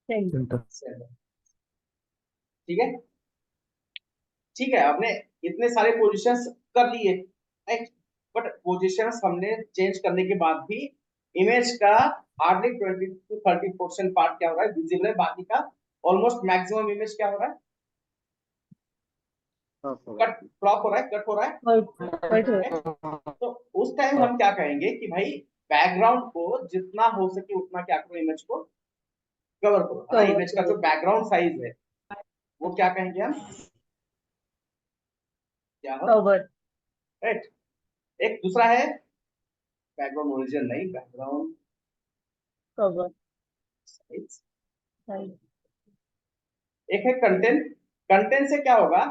सेंटर, सेंटर, ठीक है। ठीक है, आपने इतने सारे पोजीशंस कर लिए, राइट, बट पोजीशंस हमने चेंज करने के बाद भी इमेज का हार्डली 20 to 30% पार्ट क्या हो रहा है, विजिबल है, बाकी का ऑलमोस्ट मैक्सिमम इमेज क्या हो रहा है, कट, क्रॉप हो रहा है, कट हो रहा है, right? तो उस टाइम हम क्या कहेंगे कि भाई बैकग्राउंड को जितना हो सके उतना क्या करो, इमेज को कवर करो, है ना। इमेज का जो बैकग्राउंड साइज है वो क्या कहेंगे हम, क्या हो, कवर राइट। एक दूसरा है बैकग्राउंड ओरिजिन, नहीं, बैकग्राउंड कवर साइज। एक है कंटेंट, कंटेंट से क्या होगा,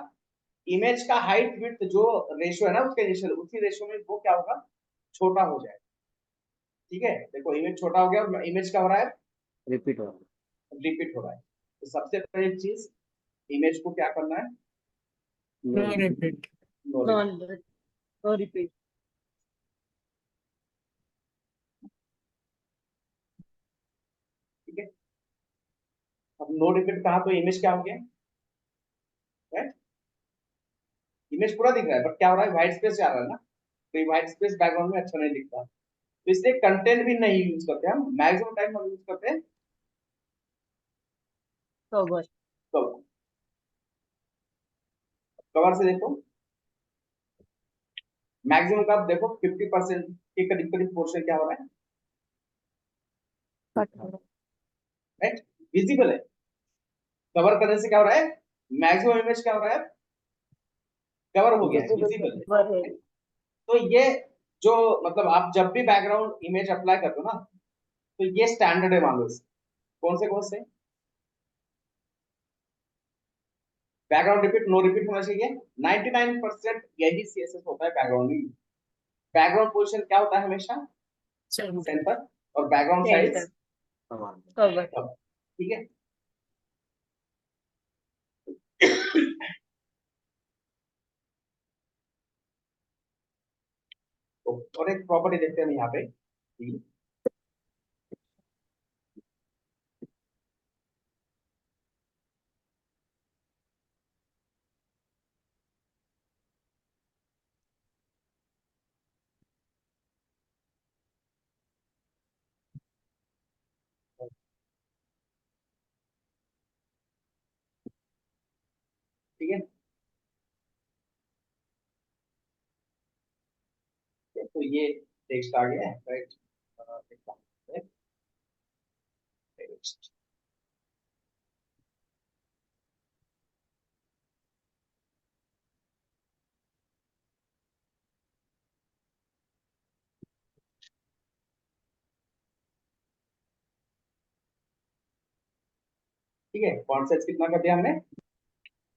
इमेज का हाइट विड्थ जो रेशियो है ना उसके रेशियो, उसी रेशियो में वो क्या होगा, छोटा हो जाएगा, ठीक है। देखो इमेज छोटा हो गया और इमेज क्या हो रहा है, रिपीट हो रहा है। रिपीट हो रहा है। तो सबसे पहली चीज, इमेज को क्या करना है, no repeat, no repeat, no repeat ठीक है। अब नो रिपीट कहा तो इमेज क्या हो गया, राइट, इमेज पूरा दिख रहा है, बट क्या हो रहा है, व्हाइट स्पेस जा रहा है ना, तो ये व्हाइट स्पेस बैकग्राउंड में अच्छा नहीं दिखता, तो इसलिए कंटेंट भी नहीं यूज करते हम, मैक्सिमम टाइम हम यूज करते हैं कवर कवर। कवर से देखो मैक्सिमम का, देखो 50% के करीब करीब पोर्शन क्या हो रहा है, कट हो रहा राइट, विजिबल है। कवर करने से क्या हो रहा है, मैक्सिमम इमेज क्या हो रहा है, कवर हो गया है, विजिबल है। तो ये जो मतलब आप जब भी बैकग्राउंड इमेज अप्लाई करते हो ना, तो ये स्टैंडर्ड है, मान लो कौन से बैकग्राउंड रिपीट, नो रिपीट होना चाहिए, 99% यही सीएसएस होता है बैकग्राउंड में। बैकग्राउंड पोजीशन क्या होता है हमेशा, सेंटर, सेंटर, और बैकग्राउंड साइज कवर ठीक है। तो और एक प्रॉपर्टी देखते हैं हम यहाँ पे कि ठीक है, तो ये टेक्स्ट आ गया है, राइट। टेक्स्ट, ठीक है, फॉन्ट साइज कितना कर दिया हमने,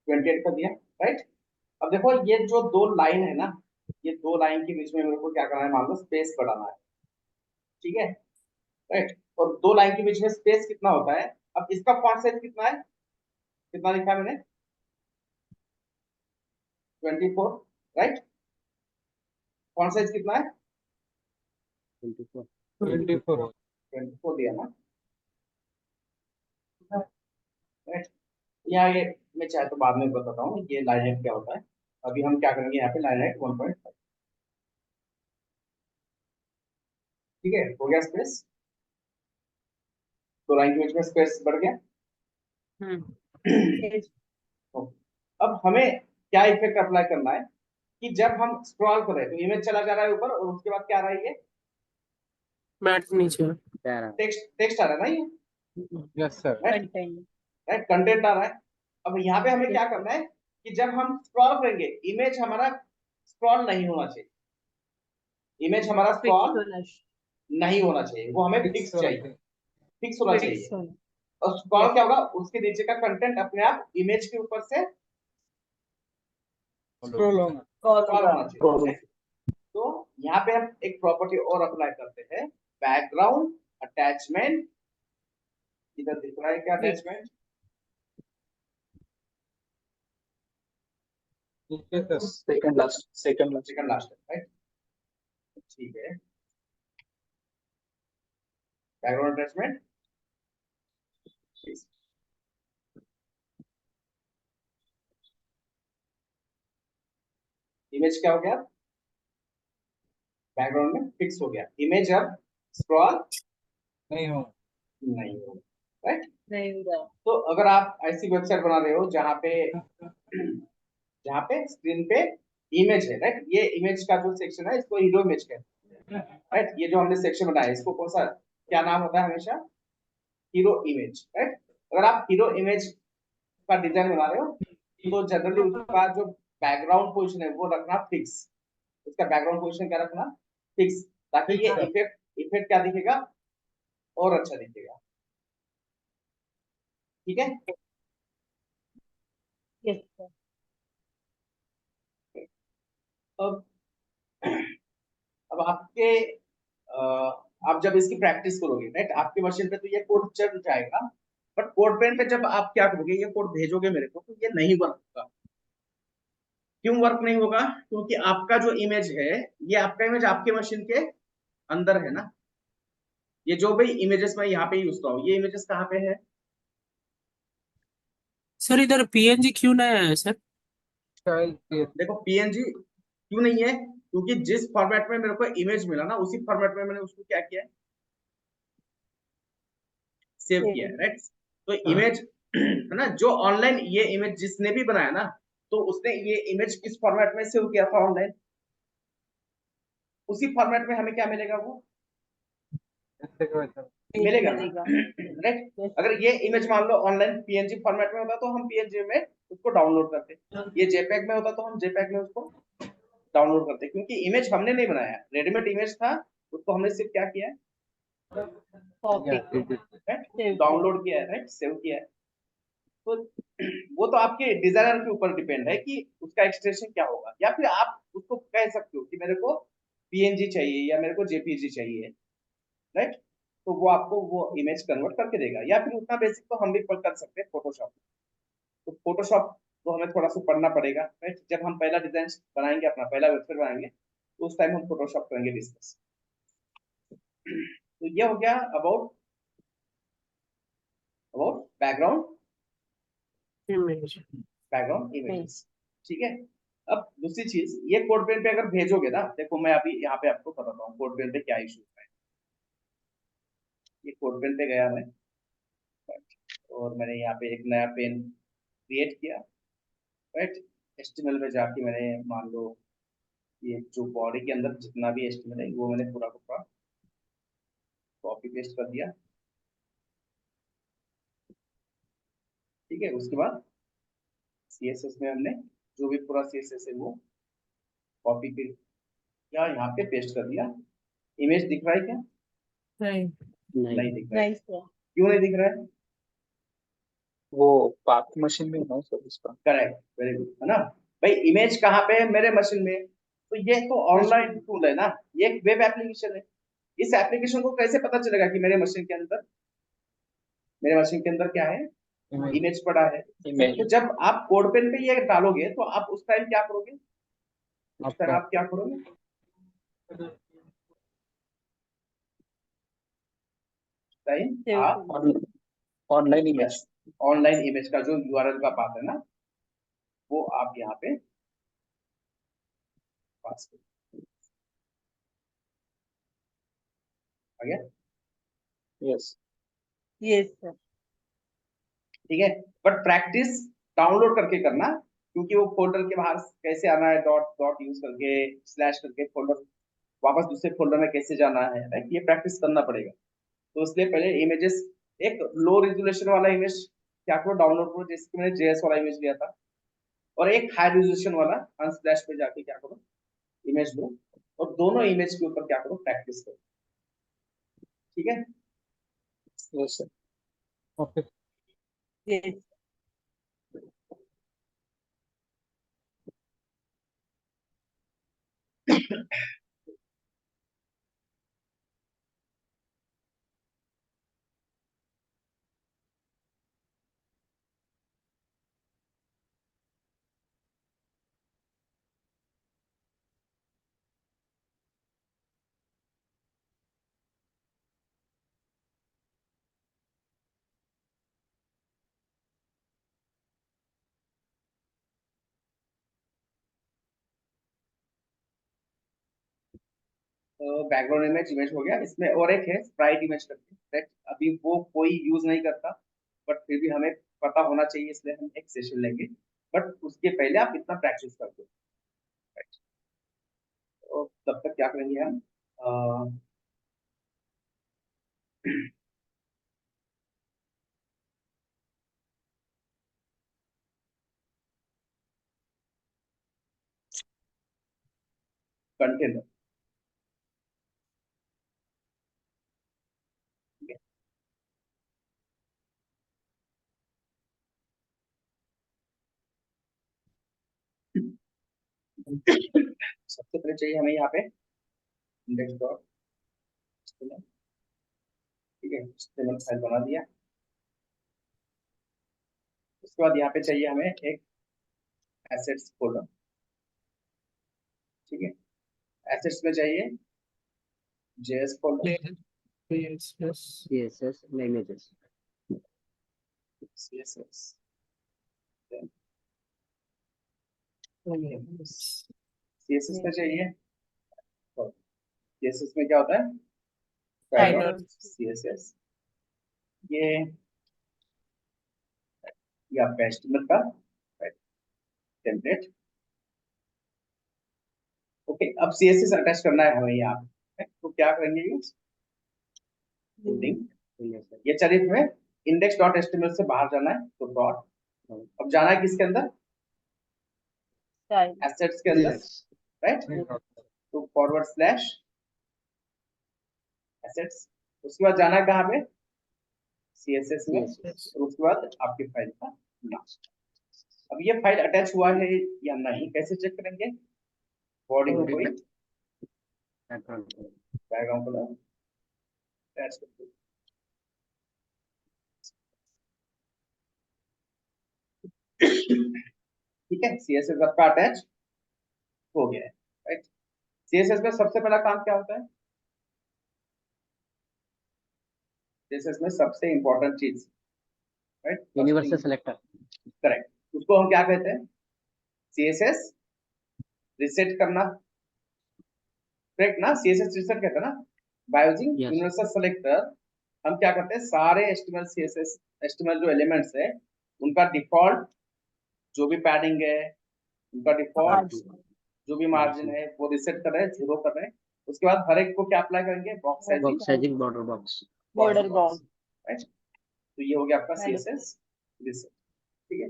28 कर दिया, राइट। अब देखो ये जो दो लाइन है ना, ये दो लाइन के बीच में मेरे को क्या करना है, मान लो स्पेस बढ़ाना है, ठीक है, राइट। और दो लाइन के बीच में स्पेस कितना होता है, अब इसका फॉन्ट साइज कितना है, कितना लिखा है मैंने, 24, राइट। फॉन्ट साइज कितना है, 24। 24 24 दिया ना, राइट। यहाँ ये मैं चाहे तो बाद में बताता हूँ ये लाइन हाइट क्या होता है। अभी हम क्या करेंगे यहाँ पे लाइन हाइट 1.5, ठीक है, हो गया स्पेस, तो लाइन के बीच में स्पेस बढ़ गया। अब हमें क्या इफेक्ट अप्लाई करना है कि जब हम स्क्रॉल करें तो इमेज चला जा रहा है ऊपर और उसके बाद क्या आ रहा है, ये मैट नीचे। टेक्स्ट टेक्स्ट आ रहा है ना, ये yes sir right, right, content आ रहा है। अब यहाँ पे हमें क्या करना है कि जब हम स्क्रॉल करेंगे इमेज हमारा स्क्रॉल नहीं होना चाहिए, इमेज हमारा स्क्रॉल नहीं होना चाहिए, वो हमें फिक्स चाहिए, फिक्स होना चाहिए। और स्क्रॉल क्या होगा, उसके नीचे का कंटेंट अपने आप इमेज के ऊपर से स्क्रॉल होगा स्क्रॉल होना चाहिए। तो यहाँ पे हम एक प्रॉपर्टी और अप्लाई करते हैं, बैकग्राउंड अटैचमेंट, इधर दिख रहा है क्या attachment, second last second last, right, ठीक है, बैकग्राउंड अटैचमेंट, इमेज क्या हो गया, बैकग्राउंड में फिक्स हो गया, इमेज अब स्क्रॉल नहीं हो नहीं होगा, राइट। तो अगर आप ऐसी वेबसाइट बना रहे हो जहाँ पे स्क्रीन पे इमेज है, राइट, ये इमेज का जो सेक्शन है इसको हीरो इमेज कहते हैं, राइट। ये जो हमने सेक्शन बनाया है इसको कौन सा क्या नाम होता है हमेशा, हीरो इमेज, राइट। अगर आप हीरो इमेज का डिजाइन बना रहे हो तो जनरली उसका जो बैकग्राउंड पोजीशन है वो रखना फिक्स, उसका बैकग्राउंड पोजीशन क्या रखना फिक्स, ताकि ये इफेक्ट इफेक्ट क्या दिखेगा और अच्छा दिखेगा, ठीक है। अब अब आपके आप जब इसकी प्रैक्टिस करोगे, राइट, आपके मशीन पे तो ये कोड चल जाएगा, बट कोड पेन पे जब आप क्या करोगे, ये कोड भेजोगे मेरे को, तो ये नहीं वर्क होगा। क्यों वर्क नहीं होगा, क्योंकि आपका जो इमेज है, ये आपका इमेज आपके मशीन के अंदर है ना, ये जो भी इमेजेस मैं यहाँ पे यूज कर रहा हूँ, ये इमेजेस कहाँ पे है, सर इधर पीएनजी क्यों नहीं आया है सर? देखो पीएनजी क्यों नहीं है, क्योंकि जिस फॉर्मेट में मेरे को इमेज मिला ना, उसी फॉर्मेट में मैंने उसको क्या किया है, सेव किया है, राइट। तो इमेज है ना, जो ऑनलाइन ये इमेज जिसने भी बनाया ना, तो उसने ये इमेज किस फॉर्मेट में सेव किया था ऑनलाइन, उसी फॉर्मेट में हमें क्या मिलेगा, वो मिलेगा ना, राइट। अगर ये इमेज मान लो ऑनलाइन पीएनजी फॉर्मेट में होता तो हम पीएनजी में उसको डाउनलोड करते, ये जेपीईजी में होता तो हम जेपीईजी में उसको डाउनलोड करते, क्योंकि इमेज हमने नहीं बनाया, रेडीमेड इमेज था, उसको हमने सिर्फ क्या किया है, डाउनलोड किया है, राइट, सेव किया है। तो वो तो आपके डिजाइनर के ऊपर डिपेंड है कि उसका एक्सटेंशन क्या होगा, या फिर आप उसको कह सकते हो कि मेरे को पीएनजी चाहिए या मेरे को जेपीजी चाहिए, राइट। तो वो आपको वो इमेज कन्वर्ट करके देगा, या फिर उतना बेसिक तो हम भी कर सकते हैं फोटोशॉप। तो फोटोशॉप तो हमें थोड़ा सा पढ़ना पड़ेगा, राइट। जब हम पहला डिजाइन बनाएंगे, अपना पहला वेबसाइट बनाएंगे, तो उस टाइम हम फोटोशॉप करेंगे डिस्कस। तो ये हो गया अबाउट बैकग्राउंड इमेज। इमेजेस। ठीक है, अब दूसरी चीज, ये कोड पेन पे अगर भेजोगे ना, देखो मैं अभी यहाँ पे आपको बताता हूँ कोड पेन पे क्या इशू है। ये कोड पेन पे गया मैं और मैंने यहाँ पे एक नया पेन क्रिएट किया, राइट। HTML में जाके मैंने मान लो ये जो बॉडी के अंदर जितना भी HTML है वो मैंने पूरा का पूरा कॉपी पेस्ट कर दिया। ठीक है, उसके बाद CSS में हमने जो भी पूरा CSS है वो कॉपी पे या यहाँ पे पेस्ट कर दिया। इमेज दिख रहा है क्या? नहीं। नहीं नहीं दिख रहा है। नहीं सर। क्यों नहीं दिख रहा है? वो पाथ मशीन में है सर इसका। करेक्ट, वेरी गुड, है ना भाई। इमेज कहाँ पे है? मेरे मशीन में। तो ये तो ऑनलाइन टूल है ना, ये एक वेब एप्लीकेशन है। इस एप्लीकेशन को कैसे पता चलेगा कि मेरे मशीन के अंदर क्या है? इमेज पड़ा है। इमेज तो जब आप कोड पेन पे ये डालोगे तो आप उस टाइम क्या करोगे? आपका आप क्या करोगे? टाइम आप ऑनलाइन इमेज। ऑनलाइन इमेज का जो URL का पाथ है ना, वो आप यहाँ पे पास करो। आ गया? Yes yes sir. ठीक है, बट प्रैक्टिस डाउनलोड करके करना, क्योंकि वो फोल्डर के बाहर कैसे आना है, डॉट डॉट यूज करके स्लैश करके फोल्डर वापस दूसरे फोल्डर में कैसे जाना है, राइट। ये प्रैक्टिस करना पड़ेगा। तो इसलिए पहले इमेजेस, एक लो रेजोल्यूशन वाला इमेज क्या करो, डाउनलोड करो, जैसे कि मैंने JS वाला इमेज लिया था, और एक हाई रेजोल्यूशन वाला अनस्प्लैश पे जाके क्या करो, इमेज लो, और दोनों इमेज के ऊपर क्या करो, प्रैक्टिस करो। ठीक है, yes sir. Okay yes. Background image image हो गया। इसमें और एक है स्प्राइट इमेज करके, राइट। अभी वो कोई यूज नहीं करता, बट फिर भी हमें पता होना चाहिए, इसलिए हम एक सेशन लेंगे। बट उसके पहले आप इतना प्रैक्टिस कर दो, राइट। तो तब तक क्या करेंगे हम, कंटेनर। सबसे पहले चाहिए हमें यहाँ पे इंडेक्स डॉट, ठीक है, HTML फाइल बना दिया। उसके बाद यहाँ पे चाहिए हमें एक एसेट्स फोल्डर, ठीक है। एसेट्स में चाहिए JS folder, yes yes. CSS images CSS, CSS में चाहिए, CSS में क्या होता है? Header. CSS, ये आपका HTML का टेम्पलेट। ओके, अब CSS अटैच करना है हमें यहाँ पे, तो क्या करेंगे यूज, हेडिंग। images ये चलिए तुम्हें इंडेक्स डॉट HTML से बाहर जाना है तो डॉट, अब जाना है किसके अंदर, Style. एसेट्स के अंदर, Yes. राइट। तो फॉरवर्ड स्लैश एसेट्स, उसके बाद जाना है कहाँ पे, CSS में, CSS और उसके बाद आपकी फाइल का नाम। अब ये फाइल अटैच हुआ है या नहीं कैसे चेक करेंगे, बॉडी को कोई background color. Background colour attach करते हैं। ठीक है, CSS आपका अटैच हो गया है, राइट। CSS में सबसे पहला काम क्या होता है? CSS में सबसे इंपॉर्टेंट चीज, राइट, यूनिवर्सल सेलेक्टर। करेक्ट, उसको हम क्या कहते हैं? CSS रिसेट करना, करेक्ट ना? CSS रिसेट कहते हैं ना, by using Yes. Universal selector. हम क्या करते हैं, सारे HTML CSS HTML जो एलिमेंट्स है उनका डिफॉल्ट जो भी पैडिंग है, उनका डिफॉल्ट जो भी मार्जिन है वो रिसेट कर रहे हैं, 0 कर रहे हैं। उसके बाद हर एक को क्या अप्लाई करेंगे? Box sizing, box sizing, border box. Border box. Right. तो ये हो गया आपका Hello. CSS रिसेट, ठीक है।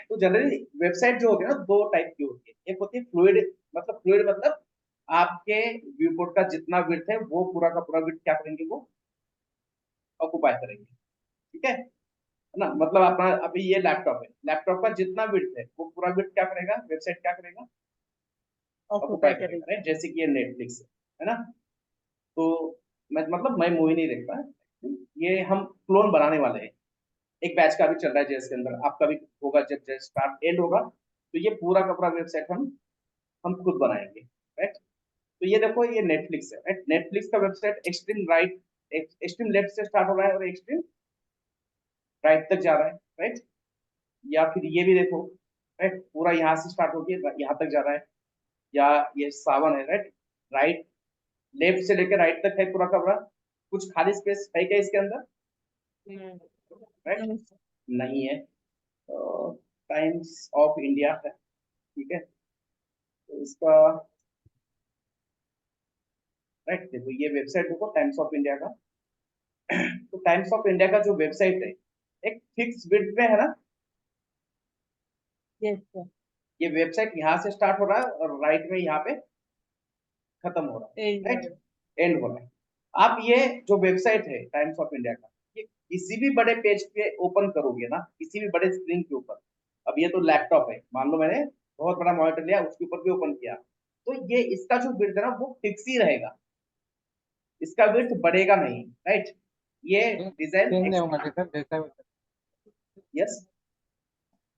तो जनरली वेबसाइट जो होती है ना, दो टाइप की होती है। एक होती है फ्लूइड, मतलब फ्लूइड मतलब आपके व्यू पोर्ट का जितना विड्थ है वो पूरा का पूरा विड्थ क्या करेंगे, वो ऑक्युपाई करेंगे, ठीक है ना? मतलब अपना अभी ये लैपटॉप है, लैपटॉप का जितना विड्थ है वो पूरा विड्थ क्या करेगा, वेबसाइट क्या करेगा, ऑक्युपाई ऑक्यूपाई करेगा, करेंगे। राइट। जैसे कि ये नेटफ्लिक्स है ना, तो मैं मूवी नहीं देखता, ये हम क्लोन बनाने वाले हैं। एक बैच का भी चल रहा है जेएस के अंदर, आपका भी होगा जब जेएस स्टार्ट एंड होगा, तो ये पूरा का पूरा वेबसाइट हम खुद बनाएंगे, राइट। तो ये देखो, ये नेटफ्लिक्स है, राइट। नेटफ्लिक्स का website extreme right, extreme left से स्टार्ट हो रहा है और एक्सट्रीम राइट तक जा रहा है, राइट। या फिर ये भी देखो, राइट, पूरा यहाँ से स्टार्ट होकर यहाँ तक जा रहा है। या ये सावन है, राइट, राइट लेफ्ट से लेकर राइट तक है पूरा का पूरा। कुछ खाली स्पेस है क्या इसके अंदर, राइट? नहीं है। टाइम्स ऑफ इंडिया है, ठीक है, तो इसका राइट देखो, ये वेबसाइट देखो टाइम्स ऑफ इंडिया का। तो टाइम्स ऑफ इंडिया का जो वेबसाइट है एक फिक्स विड्थ में है ना, यस सर। ये वेबसाइट यहाँ से स्टार्ट हो रहा है और राइट में यहाँ पे खत्म हो रहा है, राइट, एंड हो रहा है। आप ये जो वेबसाइट है टाइम्स ऑफ इंडिया का, ये किसी भी बड़े पेज पे ओपन करोगे ना, किसी भी बड़े स्क्रीन के ऊपर, अब ये तो लैपटॉप है, मान लो मैंने बहुत बड़ा मॉनिटर लिया, उसके ऊपर भी ओपन किया, तो ये इसका जो विड्थ है ना वो फिक्स ही रहेगा, इसका विड्थ बढ़ेगा नहीं, राइट। ये चेंज नहीं डिजाइन, होगा ना सर, जैसा है वैसा ही। यस,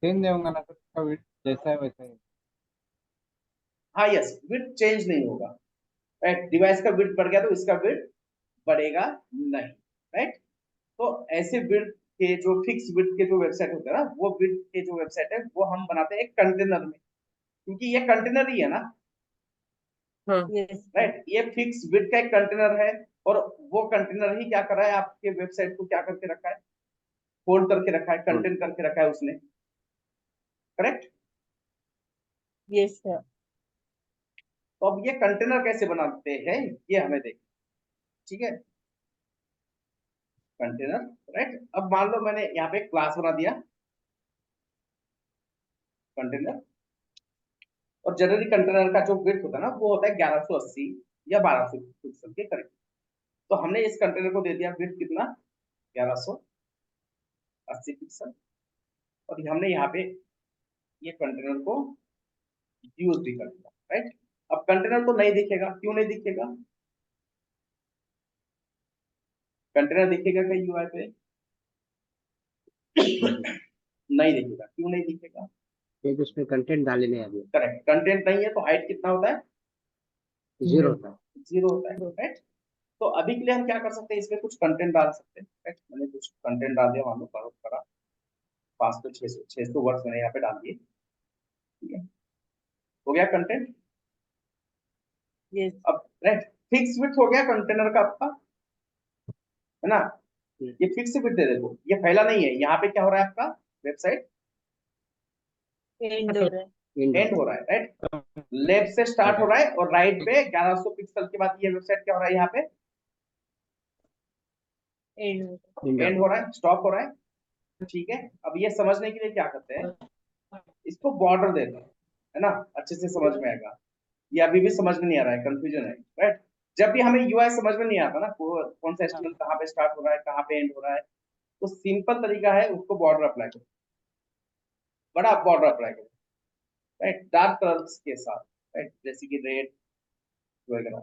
चेंज नहीं होगा ना सर, उसका वेट जैसा है वैसा ही। हाँ यस, विड्थ चेंज नहीं होगा, राइट। डिवाइस का विड्थ बढ़ गया तो इसका विड्थ बढ़ेगा नहीं, राइट। तो ऐसे विड्थ के जो फिक्स विड्थ के जो वेबसाइट होते हैं ना, वो विड्थ के जो वेबसाइट है वो हम बनाते हैं एक कंटेनर में, क्योंकि ये कंटेनर ही है ना, हाँ यस सर। राइट। ये फिक्स विड्थ का एक कंटेनर है, और वो कंटेनर ही क्या कर रहा है, आपके वेबसाइट को क्या करके रखा है, होल्ड करके रखा है, कंटेन करके रखा है उसने, करेक्ट। Yes sir. तो अब ये कंटेनर कैसे बनाते हैं ये हमें देखिए, ठीक है, कंटेनर, राइट। अब मान लो मैंने यहाँ पे क्लास बना दिया कंटेनर, और जनरली कंटेनर का जो विड्थ होता है ना वो होता है 1180 या 1200 पिक्सल के करीब। तो हमने इस कंटेनर को दे दिया विड्थ कितना, 1180 पिक्सल, और हमने यहाँ पे ये कंटेनर को यूज भी कर दिया, राइट। अब कंटेनर तो नहीं दिखेगा, क्यों नहीं दिखेगा, कंटेनर दिखेगा क्या यूआई पे? नहीं दिखेगा, क्यों नहीं दिखेगा, ये उसमें कंटेंट डाले नहीं अभी, करेक्ट, कंटेंट नहीं है, तो हाइट कितना होता है, 0 होता है। 0 होता है, राइट। तो अभी के लिए हम क्या कर सकते हैं, इसमें कुछ कंटेंट डाल सकते हैं, राइट। मैंने कुछ कंटेंट डाल दिया, मान लो बहुत बड़ा 500 600 वर्ड्स मैंने यहाँ पे डाल दिए, ठीक है, हो गया कंटेंट। यस। अब राइट, फिक्स विड्थ हो गया कंटेनर का आपका, है ना। ये फिक्स विड्थ है, देखो ये फैला नहीं है, यहाँ पे क्या हो रहा है, आपका वेबसाइट एंड हो रहा है। एंड हो रहा है, राइट। लेफ्ट से स्टार्ट हो रहा है और राइट पे 1100 पिक्सल के बाद ये वेबसाइट क्या हो रहा है, यहाँ पे एंड हो रहा एंड हो रहा है, स्टॉप हो रहा है, ठीक है। अब ये समझने के लिए क्या करते हैं, इसको बॉर्डर देते हैं, है ना, अच्छे से समझ में आएगा। ये अभी भी समझ में नहीं आ रहा है, कंफ्यूजन है, राइट। जब भी हमें यूआई समझ में नहीं आता ना, कौन सा एचटीएमएल कहाँ पे स्टार्ट हो रहा है, कहाँ पे एंड हो रहा है, तो सिंपल तरीका है, उसको बॉर्डर अप्लाई करो, बड़ा बॉर्डर अप्लाई करो, राइट, डार्क कलर्स के साथ, राइट, जैसे कि रेड वगैरह,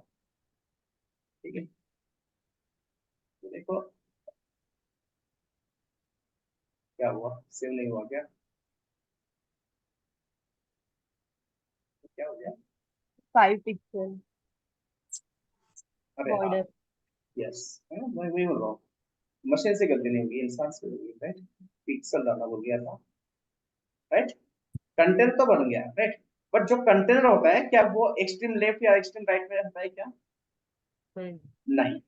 ठीक है। तो देखो क्या हुआ, सेव नहीं हुआ क्या, तो क्या हो गया, 5 pixel अरे हाँ, border. यस, मैं वही बोल रहा हूँ, मशीन से गलती नहीं होगी, इंसान से होगी, राइट। पिक्सल डालना बोल गया था, राइट। कंटेनर तो बन गया, राइट। बट जो कंटेनर होता है, क्या वो एक्सट्रीम लेफ्ट या एक्सट्रीम राइट में रहता है क्या? Hmm. नहीं,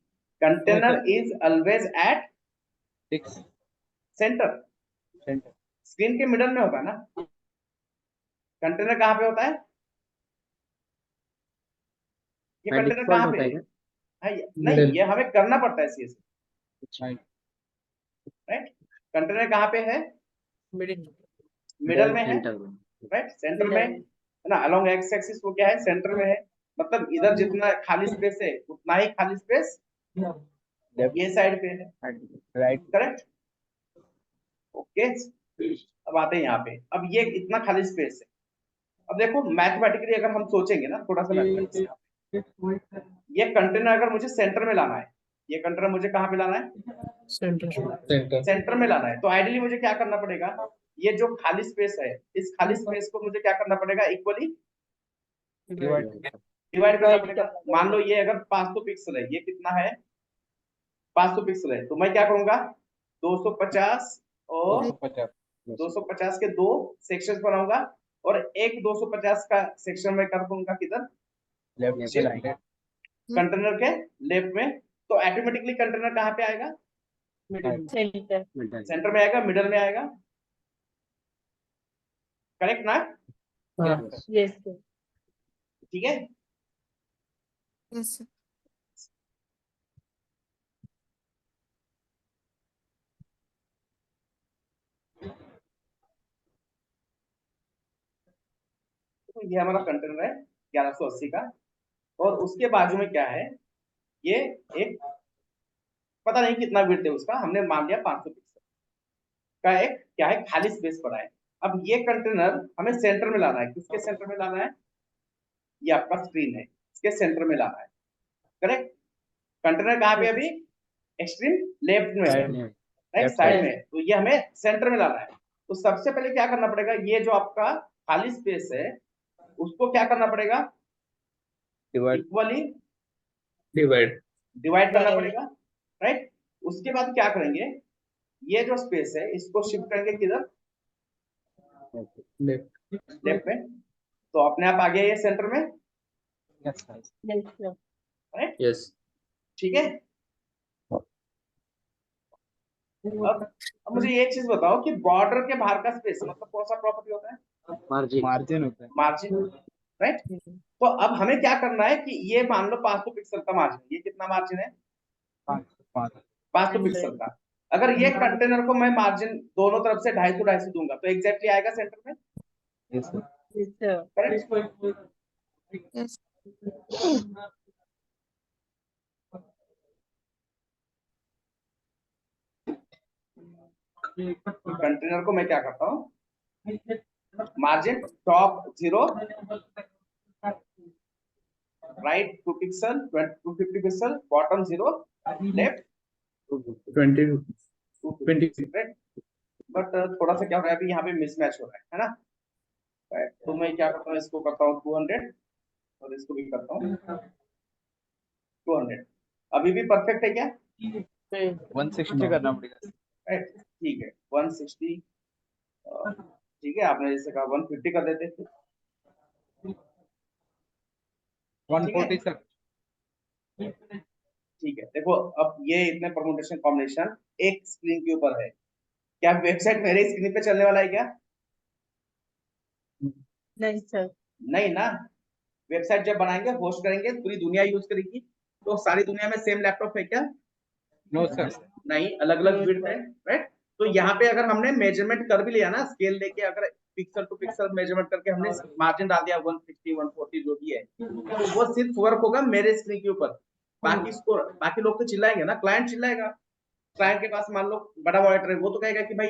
container is always at 6 centre, centre screen के मिडल में होता है ना। कंटेनर कहाँ पे होता है? ये बाय कंटेनर डिफॉल्ट कहाँ होता पे है है? क्या? हाँ, नहीं, ये हमें करना पड़ता है सीएस, राइट राइट। कंटेनर कहाँ पे है? मिडिल मिडल में है, सेंटर में। राइट, सेंटर में है ना। अलोंग एक्स एक्सिस वो क्या है? सेंटर में है। मतलब इधर जितना खाली स्पेस है उतना ही खाली स्पेस ये साइड पे है, राइट करेक्ट। ओके, अब आते हैं यहाँ पे। अब ये इतना खाली स्पेस है। अब देखो मैथमेटिकली अगर हम सोचेंगे ना, थोड़ा सा मैथमेटिक्स, ये कंटेनर अगर मुझे सेंटर में लाना है, ये कंटेनर मुझे कहाँ पे लाना है? सेंटर सेंटर में लाना है। तो आइडियली मुझे क्या करना पड़ेगा? ये जो खाली स्पेस है, इस खाली स्पेस को मुझे क्या करना पड़ेगा? इक्वली डिवाइड करना पड़ेगा। मान लो ये अगर 500 पिक्सल है, ये कितना है? 500 पिक्सल है, तो मैं क्या करूंगा? 250 और 250 250 के दो सेक्शंस बनाऊंगा, और एक 250 का सेक्शन में कर दूंगा किधर? लेफ्ट से राइट कंटेनर के लेफ्ट में। तो ऑटोमेटिकली कंटेनर कहाँ पे आएगा? Center. सेंटर में आएगा, मिडल में आएगा, करेक्ट ना? हाँ Yes, sir. ठीक है। तो ये हमारा कंटेनर है 1180 का, और उसके बाजू में क्या है? ये एक पता नहीं कितना विड्थ है उसका, हमने मान लिया 500 पिक्सल का एक क्या है, खाली स्पेस पड़ा है। अब ये कंटेनर हमें सेंटर में लाना है। किसके सेंटर में लाना है? ये आपका स्क्रीन है, इसके सेंटर में लाना है, करेक्ट। कंटेनर कहाँ पे अभी? एक्सट्रीम लेफ्ट में है, राइट Left साइड side. में। तो ये हमें सेंटर में लाना है। तो सबसे पहले क्या करना पड़ेगा? ये जो आपका खाली स्पेस है उसको क्या करना पड़ेगा? डिवाइड इक्वली डिवाइड डिवाइड करना Right. पड़ेगा, राइट। उसके बाद क्या करेंगे? ये जो स्पेस है इसको शिफ्ट करेंगे किधर? लेफ्ट लेफ्ट में। तो अपने आप आ गया ये सेंटर में, yes Yes, sir. Right, yes ठीक है। अब मुझे ये चीज बताओ कि बॉर्डर के बाहर का स्पेस मतलब कौन सा प्रॉपर्टी होता है? मार्जिन। मार्जिन होता है मार्जिन, राइट। तो अब हमें क्या करना है कि ये मान लो 500 पिक्सल का मार्जिन, ये कितना मार्जिन है? 500 पिक्सल का। अगर ये कंटेनर को मैं मार्जिन दोनों तरफ से 250 250 दूंगा तो एग्जैक्टली आएगा सेंटर में, yes sir Yes, sir. Correct. Container को मैं क्या करता हूँ? Margin top 0, right 2 pixel, 250 pixel, bottom 0, left 20 20, right. But थोड़ा सा क्या हो रहा है अभी यहाँ पे मिसमैच हो रहा है ना, राइट। तो मैं क्या करता हूँ, इसको करता हूँ 200 और इसको भी करता हूँ 200। अभी भी परफेक्ट है क्या? 160 करना पड़ेगा राइट, ठीक है 160। ठीक है, आपने जैसे कहा 150 कर देते थे, 140 सर ठीक है। देखो अब ये इतने परमुटेशन कॉम्बिनेशन एक स्क्रीन के ऊपर है, क्या वेबसाइट मेरे स्क्रीन पे चलने वाला है क्या? नहीं, sir. नहीं ना। वेबसाइट जब बनाएंगे, होस्ट करेंगे, पूरी दुनिया यूज करेगी, तो सारी दुनिया में सेम लैपटॉप है क्या? नो सर नहीं, अलग अलग No, विड्थ sir. है, राइट। तो यहाँ पे अगर हमने मेजरमेंट कर भी लिया ना, स्केल लेके अगर पिक्सल टू पिक्सल मेजरमेंट करके हमने मार्जिन डाल दिया 160 140 जो भी है, तो वो सिर्फ वर्क होगा मेरे स्क्रीन के ऊपर। बाकी लोग तो चिल्लाएंगे ना, क्लाइंट चिल्लाएगा। क्लाइंट के पास मान लो बड़ा मॉनिटर है, वो तो कहेगा कि भाई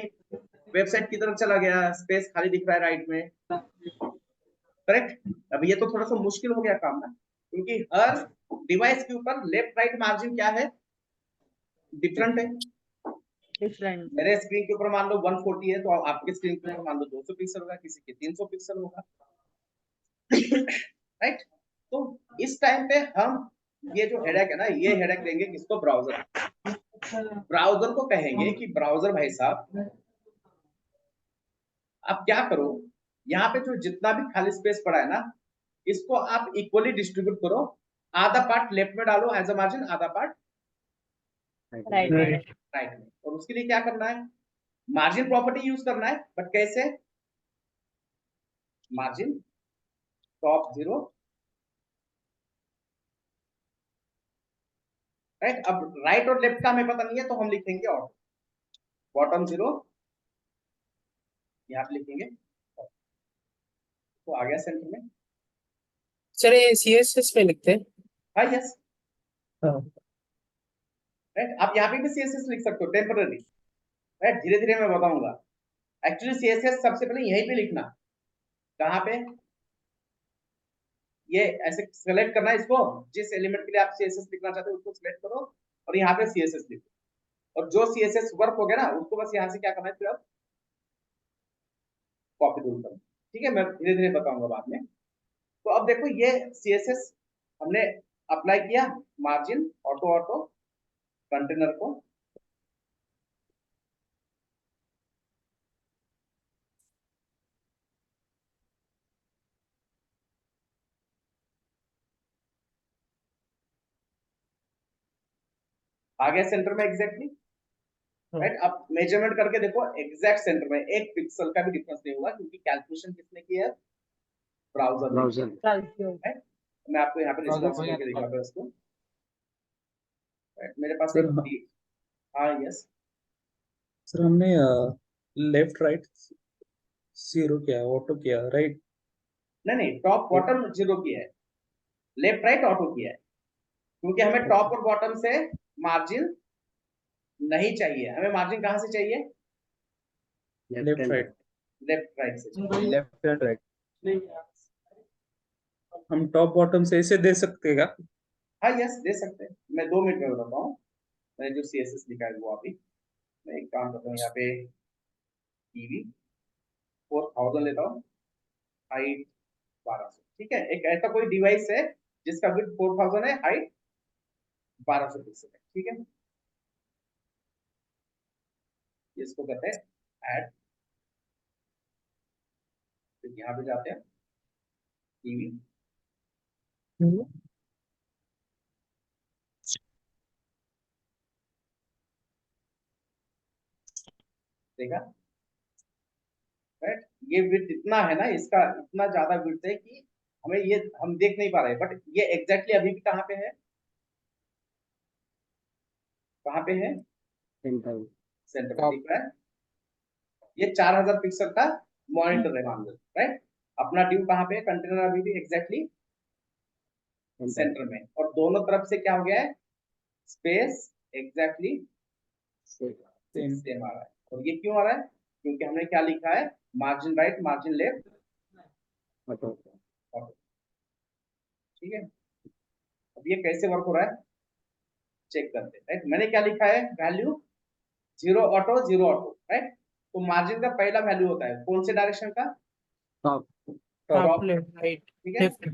वेबसाइट की तरफ चला गया, स्पेस खाली दिख रहा है राइट में, करेक्ट। अब ये तो थोड़ा सा मुश्किल हो गया काम ना, क्योंकि हर डिवाइस के ऊपर लेफ्ट राइट मार्जिन क्या है? डिफरेंट है। Different. मेरे स्क्रीन के ऊपर मान लो 140 है, तो आपके स्क्रीन के ऊपर मान लो 200 पिक्सल होगा, किसी के 300 पिक्सल होगा, राइट। तो इस टाइम पे हम ये जो हेडक है ना, ये हेडक देंगे किसको? ब्राउजर। ब्राउजर को कहेंगे कि ब्राउजर भाई साहब आप क्या करो, यहाँ पे जो जितना भी खाली स्पेस पड़ा है ना, इसको आप इक्वली डिस्ट्रीब्यूट करो। आधा पार्ट लेफ्ट में डालो एज अ मार्जिन, आधा पार्ट राइट राइट में। और उसके लिए क्या करना है? मार्जिन प्रॉपर्टी यूज करना है। बट कैसे? Margin top 0, right. अब राइट और लेफ्ट का हमें पता नहीं है तो हम लिखेंगे और बॉटम 0, यहाँ पे लिखेंगे तो आ गया सेंटर में। सर ये CSS में लिखते हैं। हाँ यस, हाँ राइट। आप यहाँ पे भी CSS लिख सकते हो टेम्पररी, राइट। धीरे धीरे मैं बताऊंगा। एक्चुअली CSS सबसे पहले यहीं पे लिखना। कहाँ पे? ये ऐसे सेलेक्ट करना है इसको, जिस एलिमेंट के लिए आप CSS लिखना चाहते हो उसको सिलेक्ट करो और यहाँ पे CSS लिखो। और जो CSS वर्क हो गया ना, उसको बस यहाँ से क्या करना है, फिर आप कॉपी दूर करना। ठीक है, मैं धीरे धीरे बताऊंगा बाद में। तो अब देखो ये CSS हमने अप्लाई किया, मार्जिन ऑटो ऑटो कंटेनर को, आ गया सेंटर में एग्जैक्टली, राइट। अब मेजरमेंट करके देखो एग्जैक्ट सेंटर में, एक पिक्सल का भी डिफरेंस नहीं हुआ क्योंकि कैलकुलेशन किसने की है? ब्राउजर ने। Browser right. मैं आपको यहाँ पे ब्राउजर रिस्पॉन्स भैया करके दिखाता हूँ इसको। राइट, मेरे पास सर एक हाँ यस, सर हमने लेफ्ट राइट 0 किया है, ऑटो किया है, राइट? नहीं नहीं, टॉप बॉटम 0 किया है, लेफ्ट राइट ऑटो किया है, क्योंकि हमें टॉप और बॉटम से मार्जिन नहीं चाहिए। हमें मार्जिन कहाँ से चाहिए? Left right. लेफ्ट राइट से चाहिए। Left and right. हम टॉप बॉटम से ऐसे दे सकते हैं क्या? हाँ यस, दे सकते हैं। मैं 2 मिनट में बताता हूँ। मैंने जो CSS लिखा है वो अभी मैं एक काम करता हूँ, यहाँ पे TV 4000 लेता हूँ, हाइट 1200। ठीक है, एक ऐसा कोई डिवाइस है जिसका विड्थ 4000 है, हाइट 1200 पिक्सल है। ठीक है, इसको कहते हैं ऐड। तो यहाँ पे जाते हैं TV, देखा, राइट। ये विड्थ इतना है ना, इसका इतना ज्यादा विड्थ है कि हमें ये हम देख नहीं पा रहे, बट ये एग्जैक्टली अभी भी कहाँ पे है? कहाँ पे है? सेंटर सेंटर पे दिख रहा है। ये 4000 पिक्सल का मॉनिटर है मान लो, राइट। अपना ड्यू कहाँ पे है? कंटेनर अभी भी एग्जैक्टली सेंटर में, और दोनों तरफ से क्या हो गया है? स्पेस एग्जैक्टली सेम आ रहा है। और ये क्यों आ रहा है? क्योंकि हमने क्या लिखा है? Margin right, margin left, auto. ठीक है। अब ये कैसे वर्क हो रहा है चेक करते हैं, राइट। मैंने क्या लिखा है? Value 0 auto 0 auto, right. तो मार्जिन का पहला वैल्यू होता है कौन से डायरेक्शन का? Top top top, left right ठीक है लेफ्ट।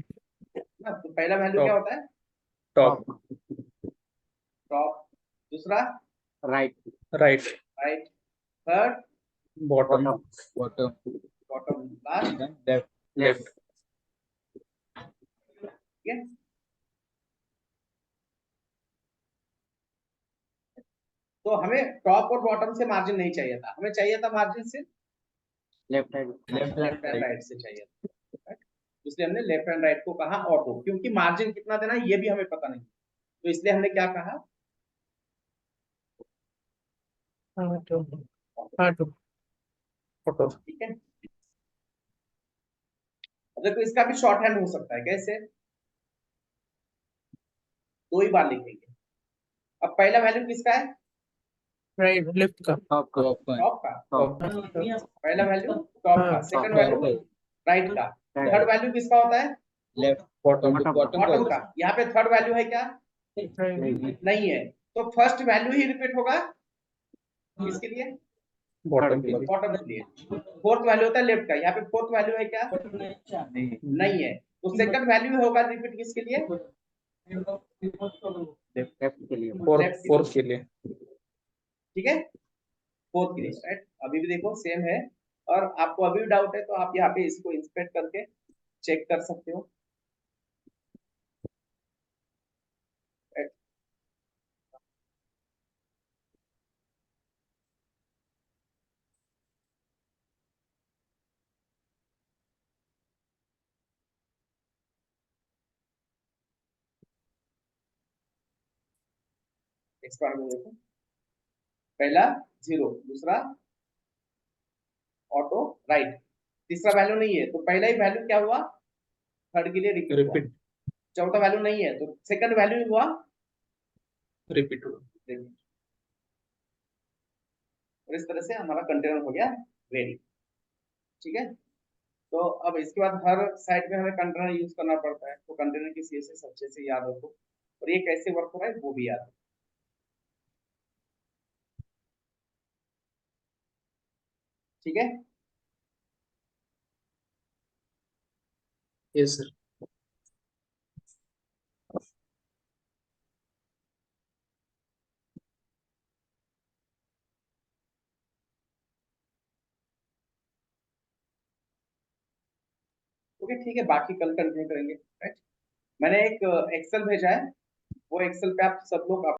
ना। तो पहला वैल्यू क्या होता है? Top top. दूसरा right right right. Third bottom bottom bottom. Last left. Left. ठीक है। तो हमें टॉप और बॉटम से मार्जिन नहीं चाहिए था, हमें चाहिए था मार्जिन सिर्फ left hand left left and and right से चाहिए था, right? इसलिए हमने लेफ्ट एंड राइट को कहा ऑटो, क्योंकि मार्जिन कितना देना ये भी हमें पता नहीं, तो इसलिए हमने क्या कहा? Auto auto. ऑटो। ठीक है। अब देखो इसका भी शॉर्ट हैंड हो सकता है, कैसे? 2 ही बार लिखेंगे। अब पहला वैल्यू किसका है? राइट लेफ्ट का। टॉप का टॉप टॉप का। टॉप पहला वैल्यू टॉप का, सेकंड top वैल्यू राइट का, Right. थर्ड वैल्यू किसका होता है? लेफ्ट बॉटम बॉटम बॉटम का। यहाँ पे थर्ड वैल्यू है क्या? नहीं नहीं है, तो फर्स्ट वैल्यू ही रिपीट होगा किसके लिए? बॉटम के लिए। बॉटम के लिए। फोर्थ वैल्यू होता है लेफ्ट का, यहाँ पे फोर्थ वैल्यू है क्या? नहीं नहीं है, तो सेकंड वैल्यू होगा रिपीट किसके लिए? लेफ्ट के लिए फोर Left की फोर तरफ। के लिए। ठीक है, फोर्थ के लिए, राइट। अभी भी देखो सेम है, और आपको अभी भी डाउट है तो आप यहाँ पे इसको इंस्पेक्ट करके चेक कर सकते हो। Right? एक्सपांड में देखो, पहला 0, दूसरा ऑटो राइट, तीसरा वैल्यू नहीं है तो पहला ही वैल्यू क्या हुआ? थर्ड के लिए रिपीट हुआ। रिपीट चौथा वैल्यू नहीं है तो सेकंड वैल्यू हुआ रिपीट हुआ। repeat। और इस तरह से हमारा कंटेनर हो गया रेडी। ठीक है, तो अब इसके बाद हर साइट में हमें कंटेनर यूज करना पड़ता है, तो कंटेनर की सीएसएस अच्छे से याद रखो, और ये कैसे वर्क हो रहा है वो भी याद रखो। ठीक है, यस सर। ओके ठीक है, बाकी कल कंटिन्यू करेंगे, राइट। मैंने एक एक्सेल भेजा है, वो एक्सेल पे आप सब लोग